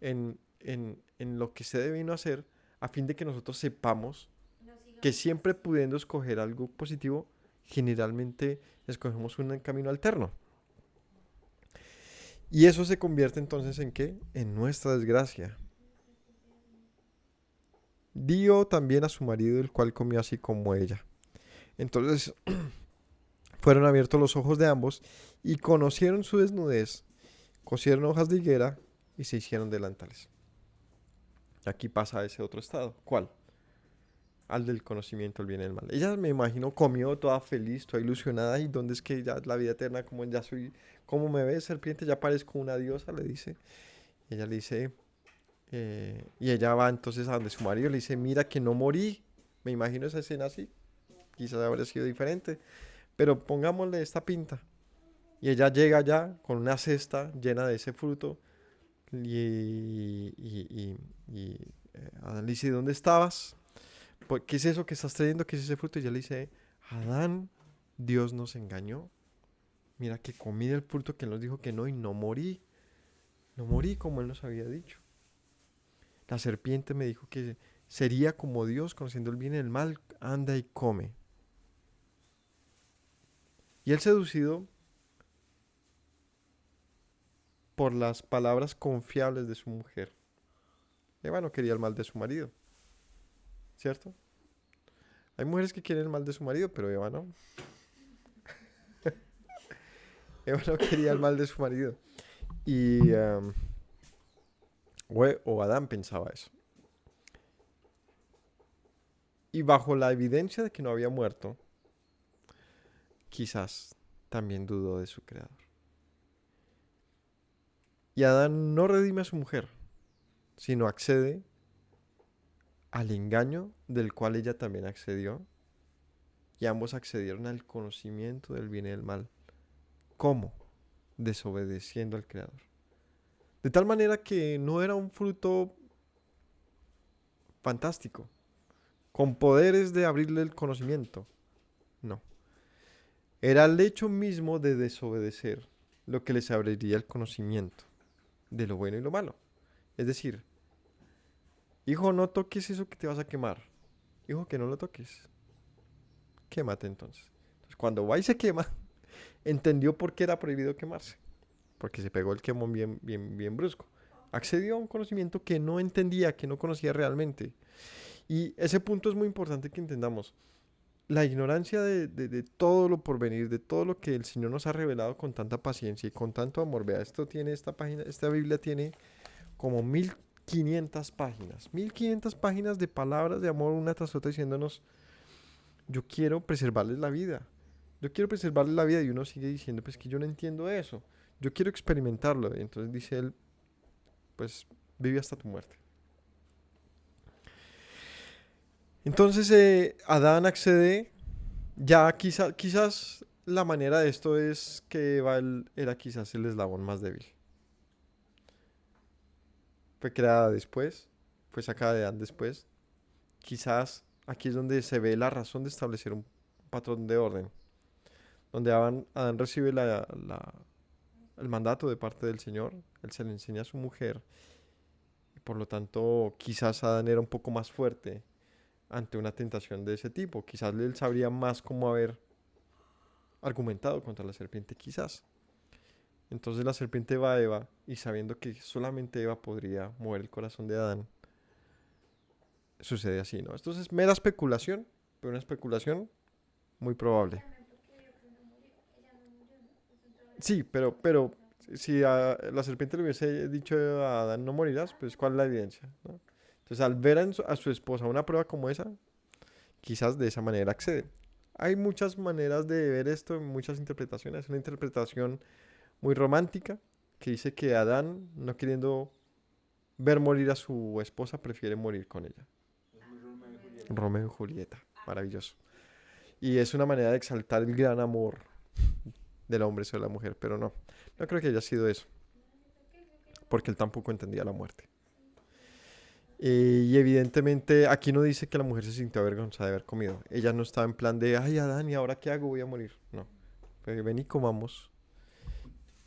en en lo que se debe y no hacer, a fin de que nosotros sepamos No sigamos que siempre pudiendo escoger algo positivo, generalmente escogemos un camino alterno. Y eso se convierte entonces ¿en qué? En nuestra desgracia. Dio también a su marido, el cual comió así como ella. Entonces fueron abiertos los ojos de ambos y conocieron su desnudez, cosieron hojas de higuera y se hicieron delantales. Aquí pasa a ese otro estado. ¿Cuál? Al del conocimiento del bien y el mal. Ella, me imagino, comió toda feliz, toda ilusionada. ¿Y dónde es que ya la vida eterna? Como ya soy, ¿cómo me ves, serpiente? Ya parezco una diosa, le dice. Ella le dice, y ella va entonces a donde su marido le dice, mira que no morí. Me imagino esa escena así. Quizás habría sido diferente. Pero pongámosle esta pinta. Y ella llega allá con una cesta llena de ese fruto. Adán le dice, ¿dónde estabas? ¿Qué es eso que estás trayendo? ¿Qué es ese fruto? Y ella le dice, Adán, Dios nos engañó. Mira que comí del fruto que él nos dijo que no y no morí. No morí como él nos había dicho. La serpiente me dijo que sería como Dios, conociendo el bien y el mal, anda y come. Y él, seducido por las palabras confiables de su mujer, Eva no quería el mal de su marido, ¿cierto? Hay mujeres que quieren el mal de su marido, pero Eva no. Eva no quería el mal de su marido. Y o Adán pensaba eso. Y bajo la evidencia de que no había muerto, quizás también dudó de su creador. Y Adán no redime a su mujer, sino accede al engaño del cual ella también accedió. Y ambos accedieron al conocimiento del bien y del mal. ¿Cómo? Desobedeciendo al creador. De tal manera que no era un fruto fantástico, con poderes de abrirle el conocimiento. No. Era el hecho mismo de desobedecer lo que les abriría el conocimiento de lo bueno y lo malo. Es decir, hijo, no toques eso que te vas a quemar. Hijo, que no lo toques. Quémate entonces. Entonces, cuando va y se quema, entendió por qué era prohibido quemarse. Porque se pegó el quemón bien brusco. Accedió a un conocimiento que no entendía, que no conocía realmente. Y ese punto es muy importante que entendamos. La ignorancia de todo lo porvenir, de todo lo que el Señor nos ha revelado con tanta paciencia y con tanto amor. Vea, esta página, esta Biblia tiene como 1500 páginas. 1500 páginas de palabras de amor una tras otra diciéndonos, yo quiero preservarles la vida. Yo quiero preservarles la vida y uno sigue diciendo, pues que yo no entiendo eso. Yo quiero experimentarlo. Y entonces dice él, pues vive hasta tu muerte. Entonces Adán accede, ya quizás la manera de esto es que Eva era quizás el eslabón más débil. Fue creada después, fue sacada de Adán después. Quizás aquí es donde se ve la razón de establecer un patrón de orden, donde Adán recibe el mandato de parte del Señor, él se le enseña a su mujer, y por lo tanto quizás Adán era un poco más fuerte ante una tentación de ese tipo. Quizás él sabría más cómo haber argumentado contra la serpiente, quizás. Entonces la serpiente va a Eva y sabiendo que solamente Eva podría mover el corazón de Adán, sucede así, ¿no? Esto es mera especulación, pero una especulación muy probable. Sí, pero si la serpiente le hubiese dicho a Adán no morirás, pues ¿cuál es la evidencia? ¿No? Entonces al ver a su esposa una prueba como esa, quizás de esa manera accede. Hay muchas maneras de ver esto, muchas interpretaciones. Una interpretación muy romántica que dice que Adán, no queriendo ver morir a su esposa, prefiere morir con ella. Es muy Romeo y Julieta. Romeo y Julieta, maravilloso. Y es una manera de exaltar el gran amor del hombre sobre la mujer, pero no creo que haya sido eso, porque él tampoco entendía la muerte. Y evidentemente aquí no dice que la mujer se sintió avergonzada de haber comido. Ella no estaba en plan de, ay Adán, ¿y ahora qué hago? Voy a morir. No, pues ven y comamos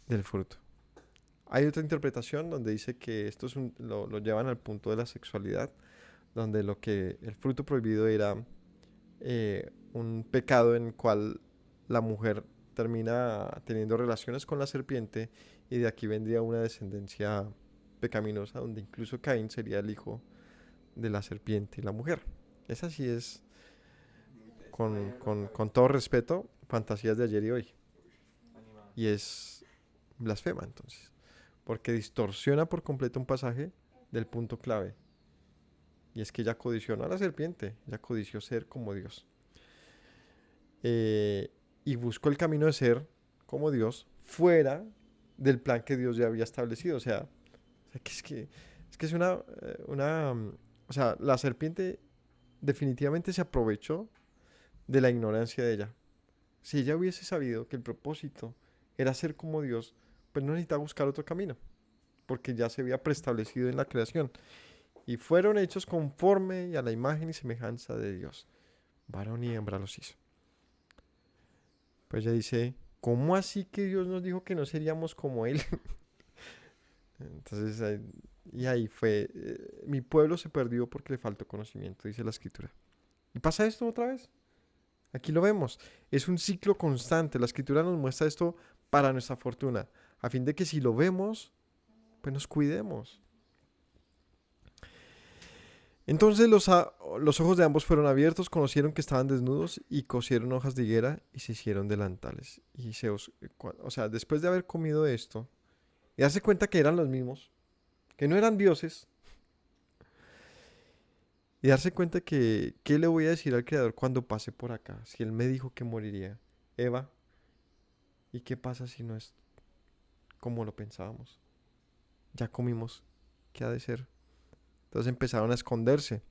del fruto. Hay otra interpretación donde dice que esto lo llevan al punto de la sexualidad, donde el fruto prohibido era un pecado en el cual la mujer termina teniendo relaciones con la serpiente y de aquí vendría una descendencia pecaminosa donde incluso Caín sería el hijo de la serpiente y la mujer. Esa sí es, con todo respeto, fantasías de ayer y hoy. Animado. Y es blasfema entonces, porque distorsiona por completo un pasaje del punto clave. Y es que ella codició no a la serpiente, ella codició ser como Dios. Y buscó el camino de ser como Dios fuera del plan que Dios ya había establecido. Es que es o sea, la serpiente definitivamente se aprovechó de la ignorancia de ella. Si ella hubiese sabido que el propósito era ser como Dios, pues no necesitaba buscar otro camino, porque ya se había preestablecido en la creación. Y fueron hechos conforme a la imagen y semejanza de Dios. Varón y hembra los hizo. Pues ella dice, ¿cómo así que Dios nos dijo que no seríamos como Él? Entonces, ahí fue, mi pueblo se perdió porque le faltó conocimiento, dice la escritura. ¿Y pasa esto otra vez? Aquí lo vemos. Es un ciclo constante. La escritura nos muestra esto para nuestra fortuna, a fin de que si lo vemos, pues nos cuidemos. Entonces los ojos de ambos fueron abiertos, conocieron que estaban desnudos y cosieron hojas de higuera y se hicieron delantales. O sea, después de haber comido esto y darse cuenta que eran los mismos, que no eran dioses, y darse cuenta que, ¿qué le voy a decir al Creador cuando pase por acá? Si Él me dijo que moriría. Eva, ¿y qué pasa si no es como lo pensábamos? Ya comimos, ¿qué ha de ser? Entonces empezaron a esconderse.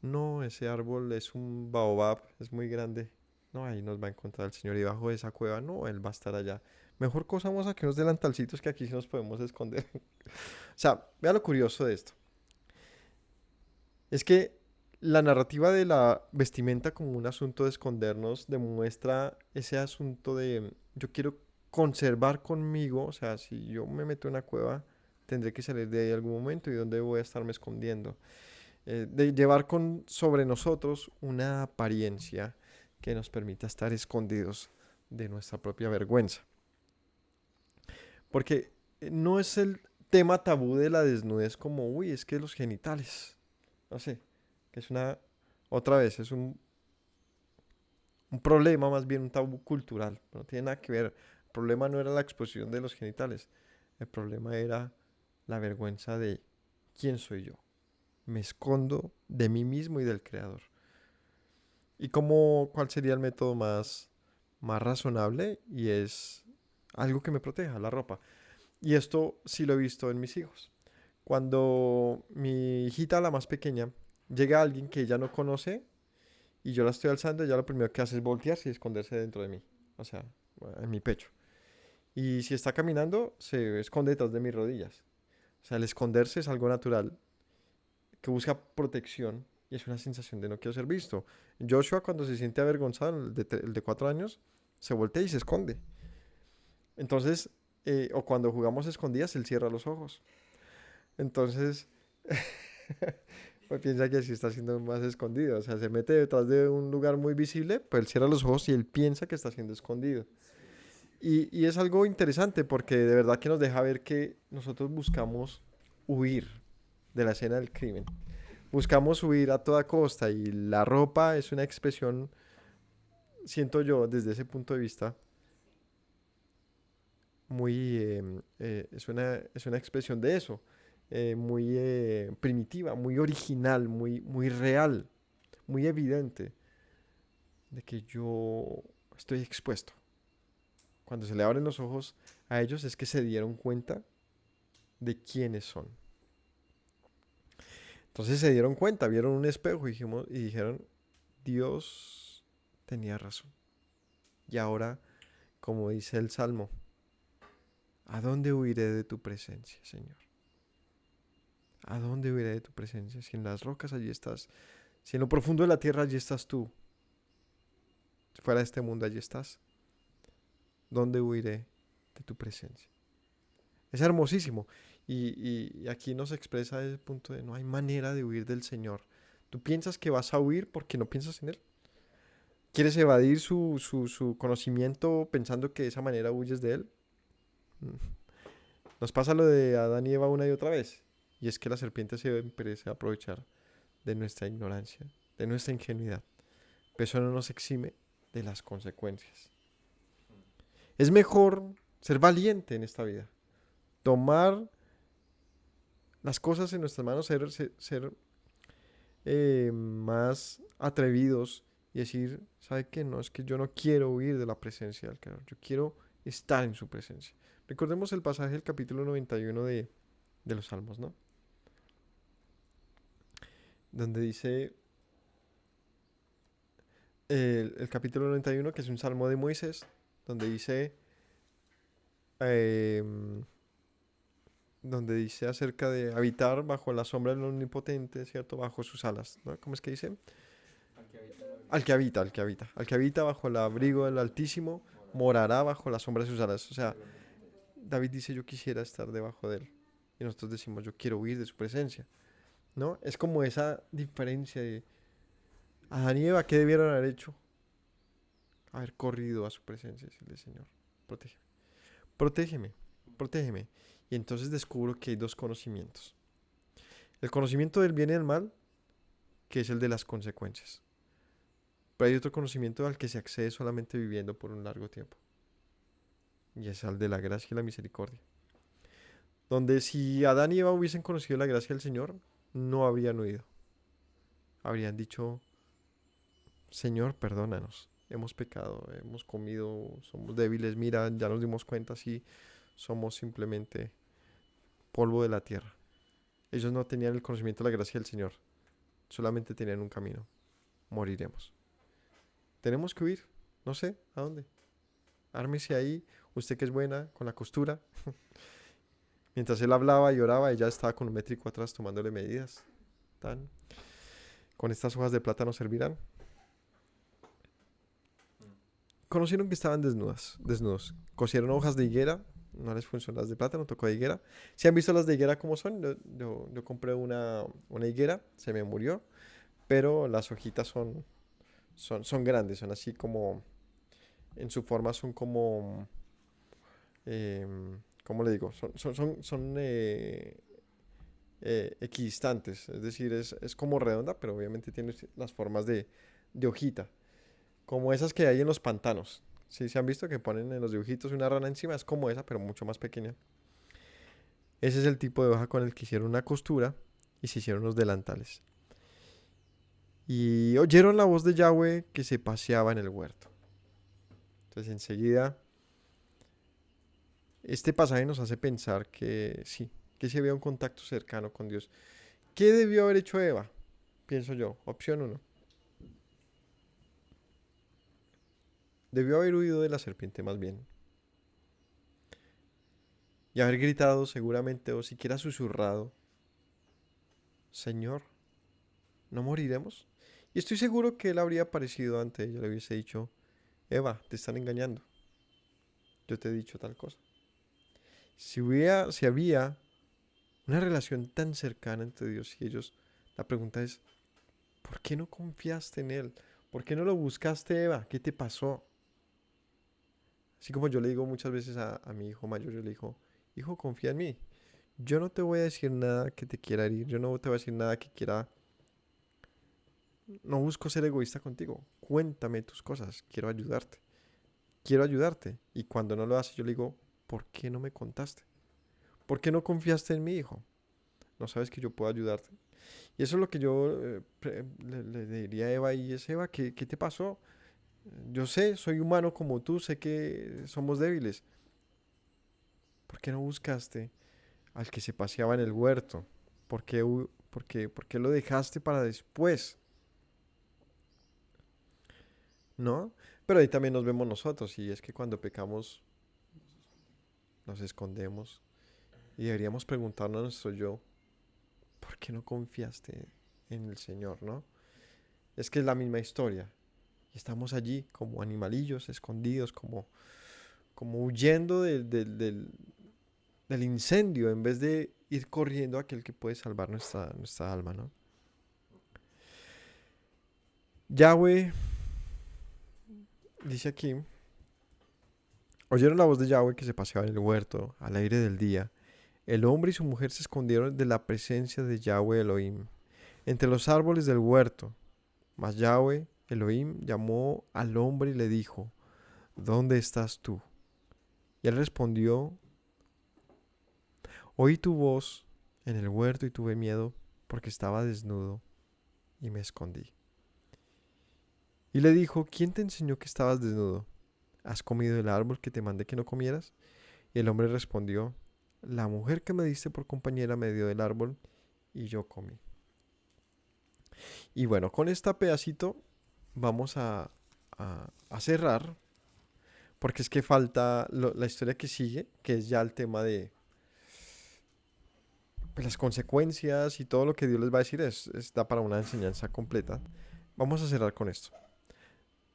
No, ese árbol es un baobab, es muy grande. No, ahí nos va a encontrar el Señor y bajo de esa cueva, no, Él va a estar allá. Mejor cosa vamos a que unos delantalcitos que aquí sí nos podemos esconder. O sea, vea lo curioso de esto. Es que la narrativa de la vestimenta como un asunto de escondernos demuestra ese asunto de yo quiero conservar conmigo, o sea, si yo me meto en una cueva, tendré que salir de ahí algún momento y dónde voy a estarme escondiendo. De llevar sobre nosotros una apariencia que nos permita estar escondidos de nuestra propia vergüenza. Porque no es el tema tabú de la desnudez como, uy, es que los genitales, no sé, que es otra vez, es un problema, más bien un tabú cultural, no tiene nada que ver. El problema no era la exposición de los genitales, el problema era la vergüenza de quién soy yo. Me escondo de mí mismo y del Creador. ¿Y cuál sería el método más razonable? Y es algo que me proteja, la ropa. Y esto sí lo he visto en mis hijos. Cuando mi hijita, la más pequeña, llega alguien que ella no conoce y yo la estoy alzando, ella lo primero que hace es voltearse y esconderse dentro de mí. O sea, en mi pecho. Y si está caminando, se esconde detrás de mis rodillas. O sea, el esconderse es algo natural que busca protección y es una sensación de no quiero ser visto. Joshua, cuando se siente avergonzado, el de 4 años, se voltea y se esconde. Entonces, o cuando jugamos escondidas, él cierra los ojos. Entonces, pues piensa que así está siendo más escondido. O sea, se mete detrás de un lugar muy visible, pues él cierra los ojos y él piensa que está siendo escondido. Y es algo interesante porque de verdad que nos deja ver que nosotros buscamos huir de la escena del crimen. Buscamos huir a toda costa y la ropa es una expresión, siento yo, desde ese punto de vista, es una expresión de eso, muy primitiva, muy original, muy real, muy evidente de que yo estoy expuesto. Cuando se le abren los ojos a ellos es que se dieron cuenta de quiénes son. Entonces se dieron cuenta, vieron un espejo y dijeron, Dios tenía razón. Y ahora, como dice el Salmo, ¿a dónde huiré de tu presencia, Señor? ¿A dónde huiré de tu presencia? Si en las rocas allí estás, si en lo profundo de la tierra allí estás tú, si fuera de este mundo allí estás, ¿dónde huiré de tu presencia? Es hermosísimo. Y aquí nos expresa el punto de no hay manera de huir del Señor. ¿Tú piensas que vas a huir porque no piensas en Él? ¿Quieres evadir su conocimiento pensando que de esa manera huyes de Él? Mm. Nos pasa lo de Adán y Eva una y otra vez. Y es que la serpiente siempre se va a aprovechar de nuestra ignorancia, de nuestra ingenuidad. Pero eso no nos exime de las consecuencias. Es mejor ser valiente en esta vida. Tomar las cosas en nuestras manos, ser más atrevidos y decir, ¿sabe qué? No, es que yo no quiero huir de la presencia del Creador. Yo quiero estar en su presencia. Recordemos el pasaje del capítulo 91 de los Salmos, ¿no? Donde dice el capítulo 91, que es un salmo de Moisés, donde dice, em, donde dice acerca de habitar bajo la sombra del Omnipotente, ¿cierto? Bajo sus alas, ¿no? ¿Cómo es que dice? Al que habita bajo el abrigo del Altísimo, morará bajo la sombra de sus alas. O sea, David dice, yo quisiera estar debajo de él. Y nosotros decimos, yo quiero huir de su presencia, ¿no? Es como esa diferencia de Adán y Eva, ¿qué debieron haber hecho? Haber corrido a su presencia y decirle, Señor, protégeme, protégeme, protégeme. Y entonces descubro que hay dos conocimientos. El conocimiento del bien y del mal, que es el de las consecuencias. Pero hay otro conocimiento al que se accede solamente viviendo por un largo tiempo. Y es el de la gracia y la misericordia. Donde si Adán y Eva hubiesen conocido la gracia del Señor, no habrían huido. Habrían dicho, Señor, perdónanos. Hemos pecado, hemos comido, somos débiles. Mira, ya nos dimos cuenta, sí, somos simplemente polvo de la tierra. Ellos no tenían el conocimiento de la gracia del Señor. Solamente tenían un camino. Moriremos. Tenemos que huir. No sé a dónde. Ármese ahí. Usted que es buena con la costura. Mientras él hablaba y oraba, ella estaba con un métrico atrás tomándole medidas. Tan. Con estas hojas de plátano servirán. Conocieron que estaban desnudos. Cosieron hojas de higuera. No les funcionó las de plátano, tocó de higuera. Si han visto las de higuera como son, yo compré una higuera, se me murió, pero las hojitas son grandes, son así como, en su forma son como, ¿cómo le digo? Son equidistantes, es decir, es como redonda, pero obviamente tiene las formas de hojita, como esas que hay en los pantanos. Sí, se han visto que ponen en los dibujitos una rana encima, es como esa, pero mucho más pequeña. Ese es el tipo de hoja con el que hicieron una costura y se hicieron los delantales. Y oyeron la voz de Yahweh que se paseaba en el huerto. Entonces enseguida, este pasaje nos hace pensar que sí, que sí había un contacto cercano con Dios. ¿Qué debió haber hecho Eva? Pienso yo, opción 1. Debió haber huido de la serpiente más bien. Y haber gritado seguramente o siquiera susurrado, Señor, ¿no moriremos? Y estoy seguro que él habría aparecido ante ella, le hubiese dicho, Eva, te están engañando. Yo te he dicho tal cosa. Si había una relación tan cercana entre Dios y ellos, la pregunta es, ¿por qué no confiaste en Él? ¿Por qué no lo buscaste, Eva? ¿Qué te pasó? Así como yo le digo muchas veces a mi hijo mayor, yo le digo, hijo, confía en mí. Yo no te voy a decir nada que te quiera herir, yo no te voy a decir nada que quiera. No busco ser egoísta contigo. Cuéntame tus cosas, quiero ayudarte. Quiero ayudarte. Y cuando no lo haces, yo le digo, ¿por qué no me contaste? ¿Por qué no confiaste en mi hijo? No sabes que yo puedo ayudarte. Y eso es lo que yo le diría a Eva y es, Eva, ¿qué te pasó? Yo sé, soy humano como tú, sé que somos débiles. ¿Por qué no buscaste al que se paseaba en el huerto? ¿Por qué lo dejaste para después? ¿No? Pero ahí también nos vemos nosotros y es que cuando pecamos nos escondemos y deberíamos preguntarnos a nuestro yo, ¿por qué no confiaste en el Señor, no? Es que es la misma historia. Y estamos allí como animalillos, escondidos, como huyendo del incendio en vez de ir corriendo a aquel que puede salvar nuestra alma, ¿no? Yahweh dice aquí, oyeron la voz de Yahweh que se paseaba en el huerto al aire del día. El hombre y su mujer se escondieron de la presencia de Yahweh Elohim entre los árboles del huerto. Mas Yahweh Elohim llamó al hombre y le dijo, ¿dónde estás tú? Y él respondió, oí tu voz en el huerto y tuve miedo porque estaba desnudo y me escondí. Y le dijo, ¿quién te enseñó que estabas desnudo? ¿Has comido del árbol que te mandé que no comieras? Y el hombre respondió, la mujer que me diste por compañera me dio del árbol y yo comí. Y bueno, con este pedacito vamos a cerrar, porque es que falta la historia que sigue, que es ya el tema de pues, las consecuencias y todo lo que Dios les va a decir, da para una enseñanza completa. Vamos a cerrar con esto.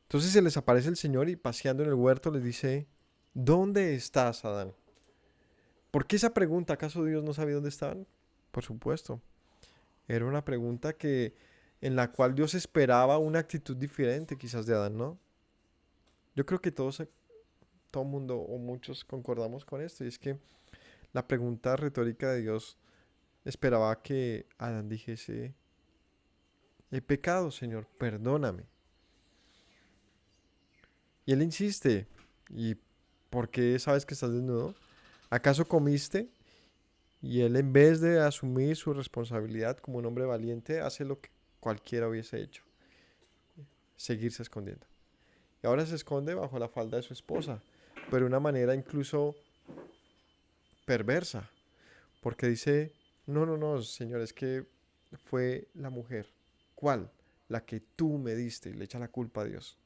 Entonces se les aparece el Señor y paseando en el huerto les dice, ¿dónde estás, Adán? ¿Por qué esa pregunta? ¿Acaso Dios no sabía dónde estaban? Por supuesto. Era una pregunta en la cual Dios esperaba una actitud diferente quizás de Adán, ¿no? Yo creo que todo mundo o muchos concordamos con esto. Y es que la pregunta retórica de Dios esperaba que Adán dijese, he pecado, Señor, perdóname. Y él insiste, ¿y por qué sabes que estás desnudo? ¿Acaso comiste? Y él, en vez de asumir su responsabilidad como un hombre valiente, hace lo que cualquiera hubiese hecho, seguirse escondiendo. Y ahora se esconde bajo la falda de su esposa, pero de una manera incluso perversa, porque dice, no, Señor, es que fue la mujer. ¿Cuál? La que tú me diste, y le echa la culpa a Dios.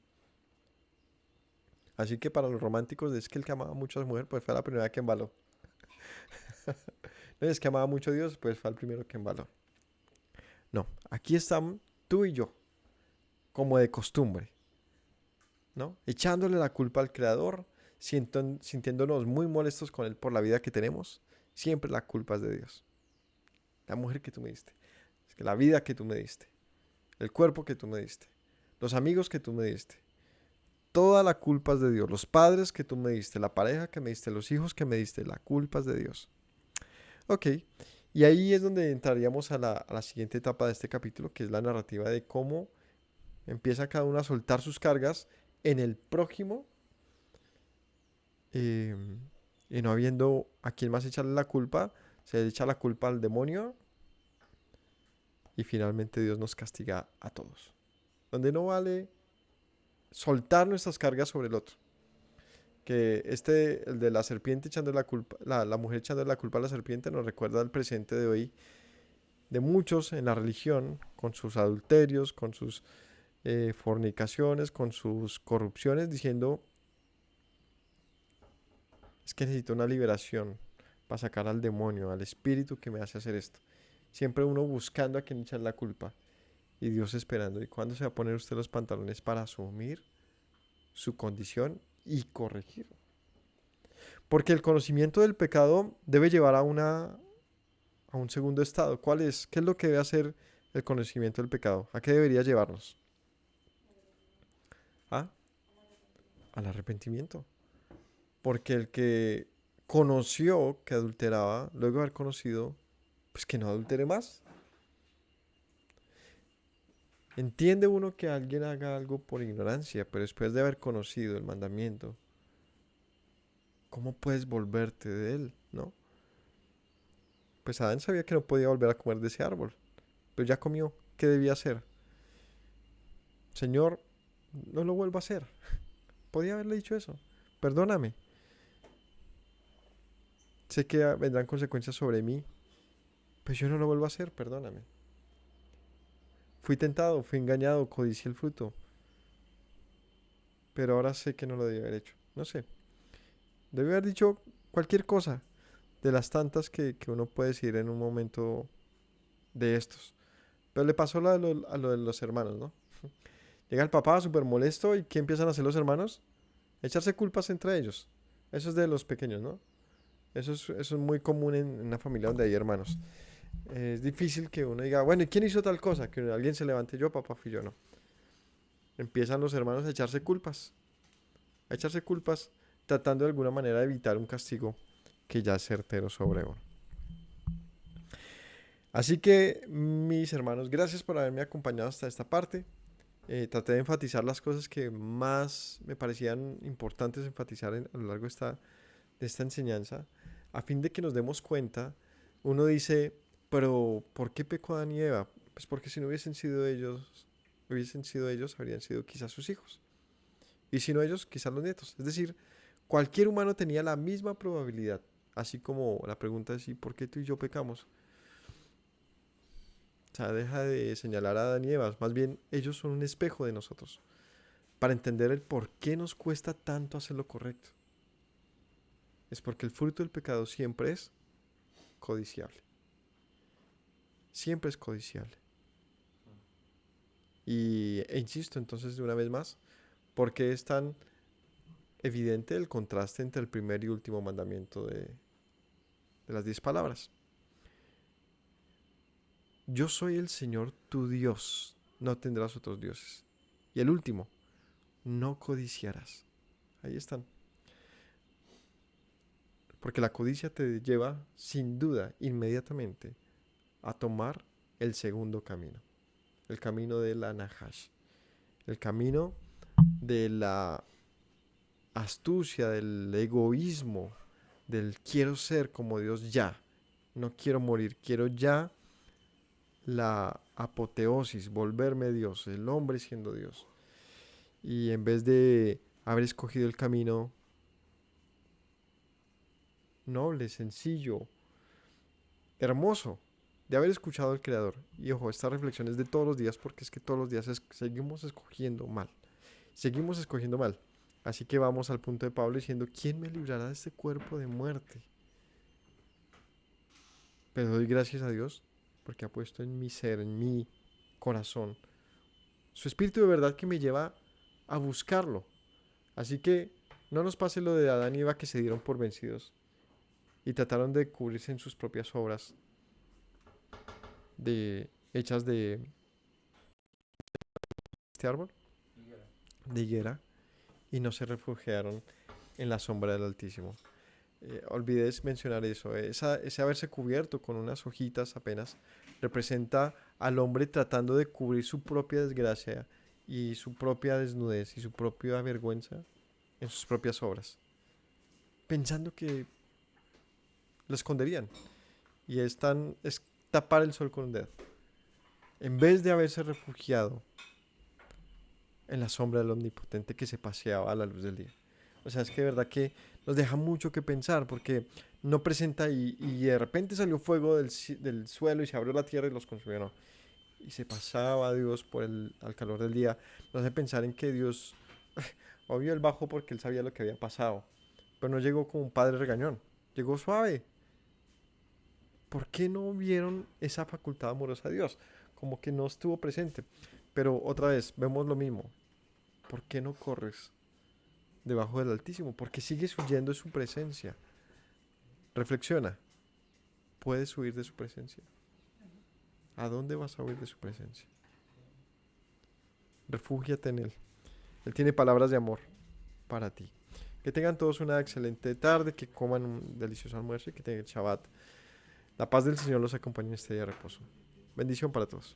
Así que para los románticos es que el que amaba mucho a su mujer, pues fue la primera que embaló. No es que amaba mucho a Dios, pues fue el primero que embaló. No, aquí están tú y yo, como de costumbre, ¿no? Echándole la culpa al Creador, sintiéndonos muy molestos con Él por la vida que tenemos. Siempre la culpa es de Dios. La mujer que tú me diste, es que la vida que tú me diste, el cuerpo que tú me diste, los amigos que tú me diste. Toda la culpa es de Dios. Los padres que tú me diste, la pareja que me diste, los hijos que me diste, la culpa es de Dios. Ok, y ahí es donde entraríamos a la siguiente etapa de este capítulo, que es la narrativa de cómo empieza cada uno a soltar sus cargas en el prójimo, eh, y no habiendo a quién más echarle la culpa, se le echa la culpa al demonio y finalmente Dios nos castiga a todos. Donde no vale soltar nuestras cargas sobre el otro. Que el de la serpiente echando la culpa, la mujer echando la culpa a la serpiente, nos recuerda al presente de hoy de muchos en la religión, con sus adulterios, con sus fornicaciones, con sus corrupciones, diciendo, es que necesito una liberación para sacar al demonio, al espíritu que me hace hacer esto. Siempre uno buscando a quien echar la culpa y Dios esperando. ¿Y cuándo se va a poner usted los pantalones para asumir su condición y corregir? Porque el conocimiento del pecado debe llevar a un segundo estado. ¿Cuál es? ¿Qué es lo que debe hacer el conocimiento del pecado? ¿A qué debería llevarnos? ¿Ah? Al arrepentimiento. Porque el que conoció que adulteraba, luego de haber conocido, pues que no adultere más. Entiende uno que alguien haga algo por ignorancia, pero después de haber conocido el mandamiento, ¿cómo puedes volverte de él, no? Pues Adán sabía que no podía volver a comer de ese árbol, pero ya comió. ¿Qué debía hacer? Señor, no lo vuelvo a hacer. Podía haberle dicho eso. Perdóname. Sé que vendrán consecuencias sobre mí, pues yo no lo vuelvo a hacer, perdóname. Fui tentado, fui engañado, codicié el fruto, pero ahora sé que no lo debía haber hecho. No sé. Debí haber dicho cualquier cosa de las tantas que uno puede decir en un momento de estos. Pero le pasó a lo de los hermanos, ¿no? Llega el papá súper molesto y ¿qué empiezan a hacer los hermanos? Echarse culpas entre ellos. Eso es de los pequeños, ¿no? Eso es muy común en una familia donde hay hermanos. Es difícil que uno diga, bueno, ¿y quién hizo tal cosa? Que alguien se levante, yo, papá, fui yo, no. Empiezan los hermanos a echarse culpas, tratando de alguna manera de evitar un castigo que ya es certero sobre uno. Así que, mis hermanos, gracias por haberme acompañado hasta esta parte. Traté de enfatizar las cosas que más me parecían importantes enfatizar a lo largo de esta enseñanza, a fin de que nos demos cuenta. Uno dice, pero ¿por qué pecó Adán y Eva? Pues porque si no hubiesen sido ellos, habrían sido quizás sus hijos. Y si no ellos, quizás los nietos. Es decir, cualquier humano tenía la misma probabilidad. Así como la pregunta es, ¿y por qué tú y yo pecamos? O sea, deja de señalar a Adán y Eva. Más bien, ellos son un espejo de nosotros. Para entender el por qué nos cuesta tanto hacer lo correcto. Es porque el fruto del pecado siempre es codiciable. Siempre es codiciable. E insisto entonces de una vez más, ¿por qué es tan evidente el contraste entre el primer y último mandamiento de las 10 palabras? Yo soy el Señor tu Dios, no tendrás otros dioses. Y el último, no codiciarás. Ahí están. Porque la codicia te lleva, sin duda, inmediatamente a tomar el segundo camino. El camino de la Nahash. El camino de la astucia, del egoísmo, del quiero ser como Dios ya. No quiero morir, quiero ya la apoteosis, volverme Dios, el hombre siendo Dios. Y en vez de haber escogido el camino noble, sencillo, hermoso, de haber escuchado al Creador. Y ojo, esta reflexión es de todos los días, porque es que todos los días seguimos escogiendo mal. Seguimos escogiendo mal. Así que vamos al punto de Pablo diciendo, ¿quién me librará de este cuerpo de muerte? Pero doy gracias a Dios porque ha puesto en mi ser, en mi corazón, su espíritu de verdad que me lleva a buscarlo. Así que no nos pase lo de Adán y Eva, que se dieron por vencidos y trataron de cubrirse en sus propias obras hechas de este árbol, de higuera, y no se refugiaron en la sombra del Altísimo. Olvidé mencionar eso. Ese haberse cubierto con unas hojitas apenas representa al hombre tratando de cubrir su propia desgracia y su propia desnudez y su propia vergüenza en sus propias obras, pensando que lo esconderían. Y es tapar el sol con un dedo, en vez de haberse refugiado en la sombra del Omnipotente que se paseaba a la luz del día. O sea, es que de verdad que nos deja mucho que pensar, porque no presenta y de repente salió fuego del suelo y se abrió la tierra y los consumió, no. Y se pasaba a Dios al calor del día. Nos hace pensar en que Dios, obvio, él bajó porque él sabía lo que había pasado, pero no llegó como un padre regañón, llegó suave. ¿Por qué no vieron esa facultad amorosa de Dios? Como que no estuvo presente. Pero otra vez, vemos lo mismo. ¿Por qué no corres debajo del Altísimo? ¿Por qué sigues huyendo de su presencia? Reflexiona. ¿Puedes huir de su presencia? ¿A dónde vas a huir de su presencia? Refúgiate en Él. Él tiene palabras de amor para ti. Que tengan todos una excelente tarde, que coman un delicioso almuerzo y que tengan el Shabbat. La paz del Señor los acompañe en este día de reposo. Bendición para todos.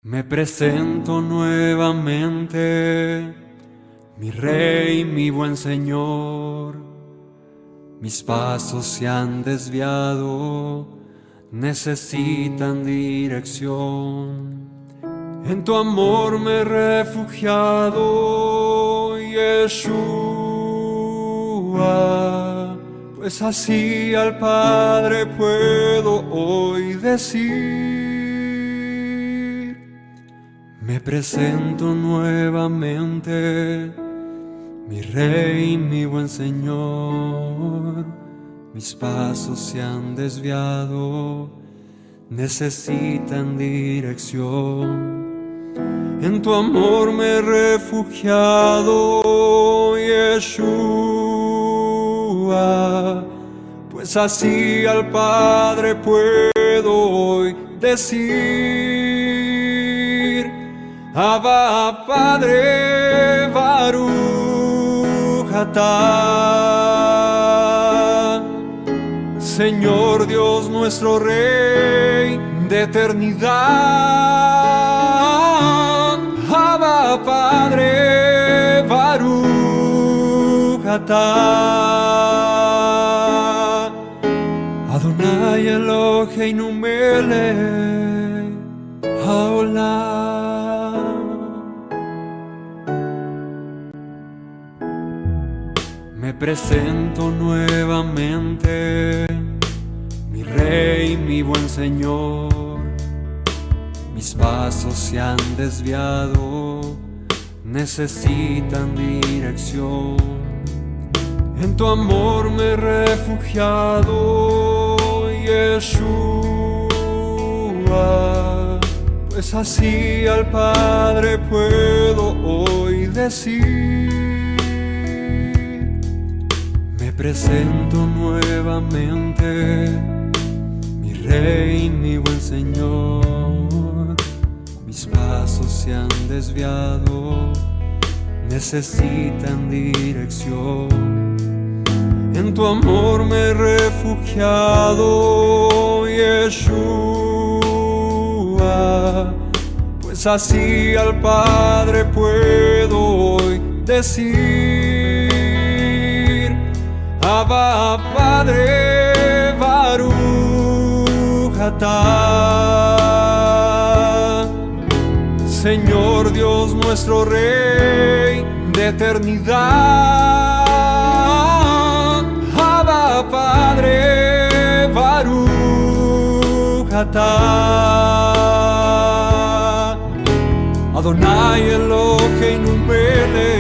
Me presento nuevamente, mi Rey, mi buen Señor. Mis pasos se han desviado, necesitan dirección. En tu amor me he refugiado, Yeshua, pues así al Padre puedo hoy decir. Me presento nuevamente, mi Rey, mi buen Señor. Mis pasos se han desviado, necesitan dirección. En tu amor me he refugiado, Yeshua, pues así al Padre puedo hoy decir: Abba, Padre, Baruch atah. Señor Dios nuestro Rey de eternidad, Abba, Padre, Baruch atah. Adonai Eloheinu melech haolam. Me presento nuevamente, mi Rey, mi buen Señor. Mis pasos se han desviado, necesitan dirección. En tu amor me he refugiado, Yeshua, pues así al Padre puedo hoy decir: me presento nuevamente, mi Rey, mi buen Señor. Mis pasos se han desviado, necesitan dirección. En tu amor me he refugiado, Yeshua, pues así al Padre puedo hoy decir: Abba, Padre, Baruch atah. Señor Dios nuestro Rey de eternidad, Abba, Padre, Baruch atah. Adonai Eloheinu melech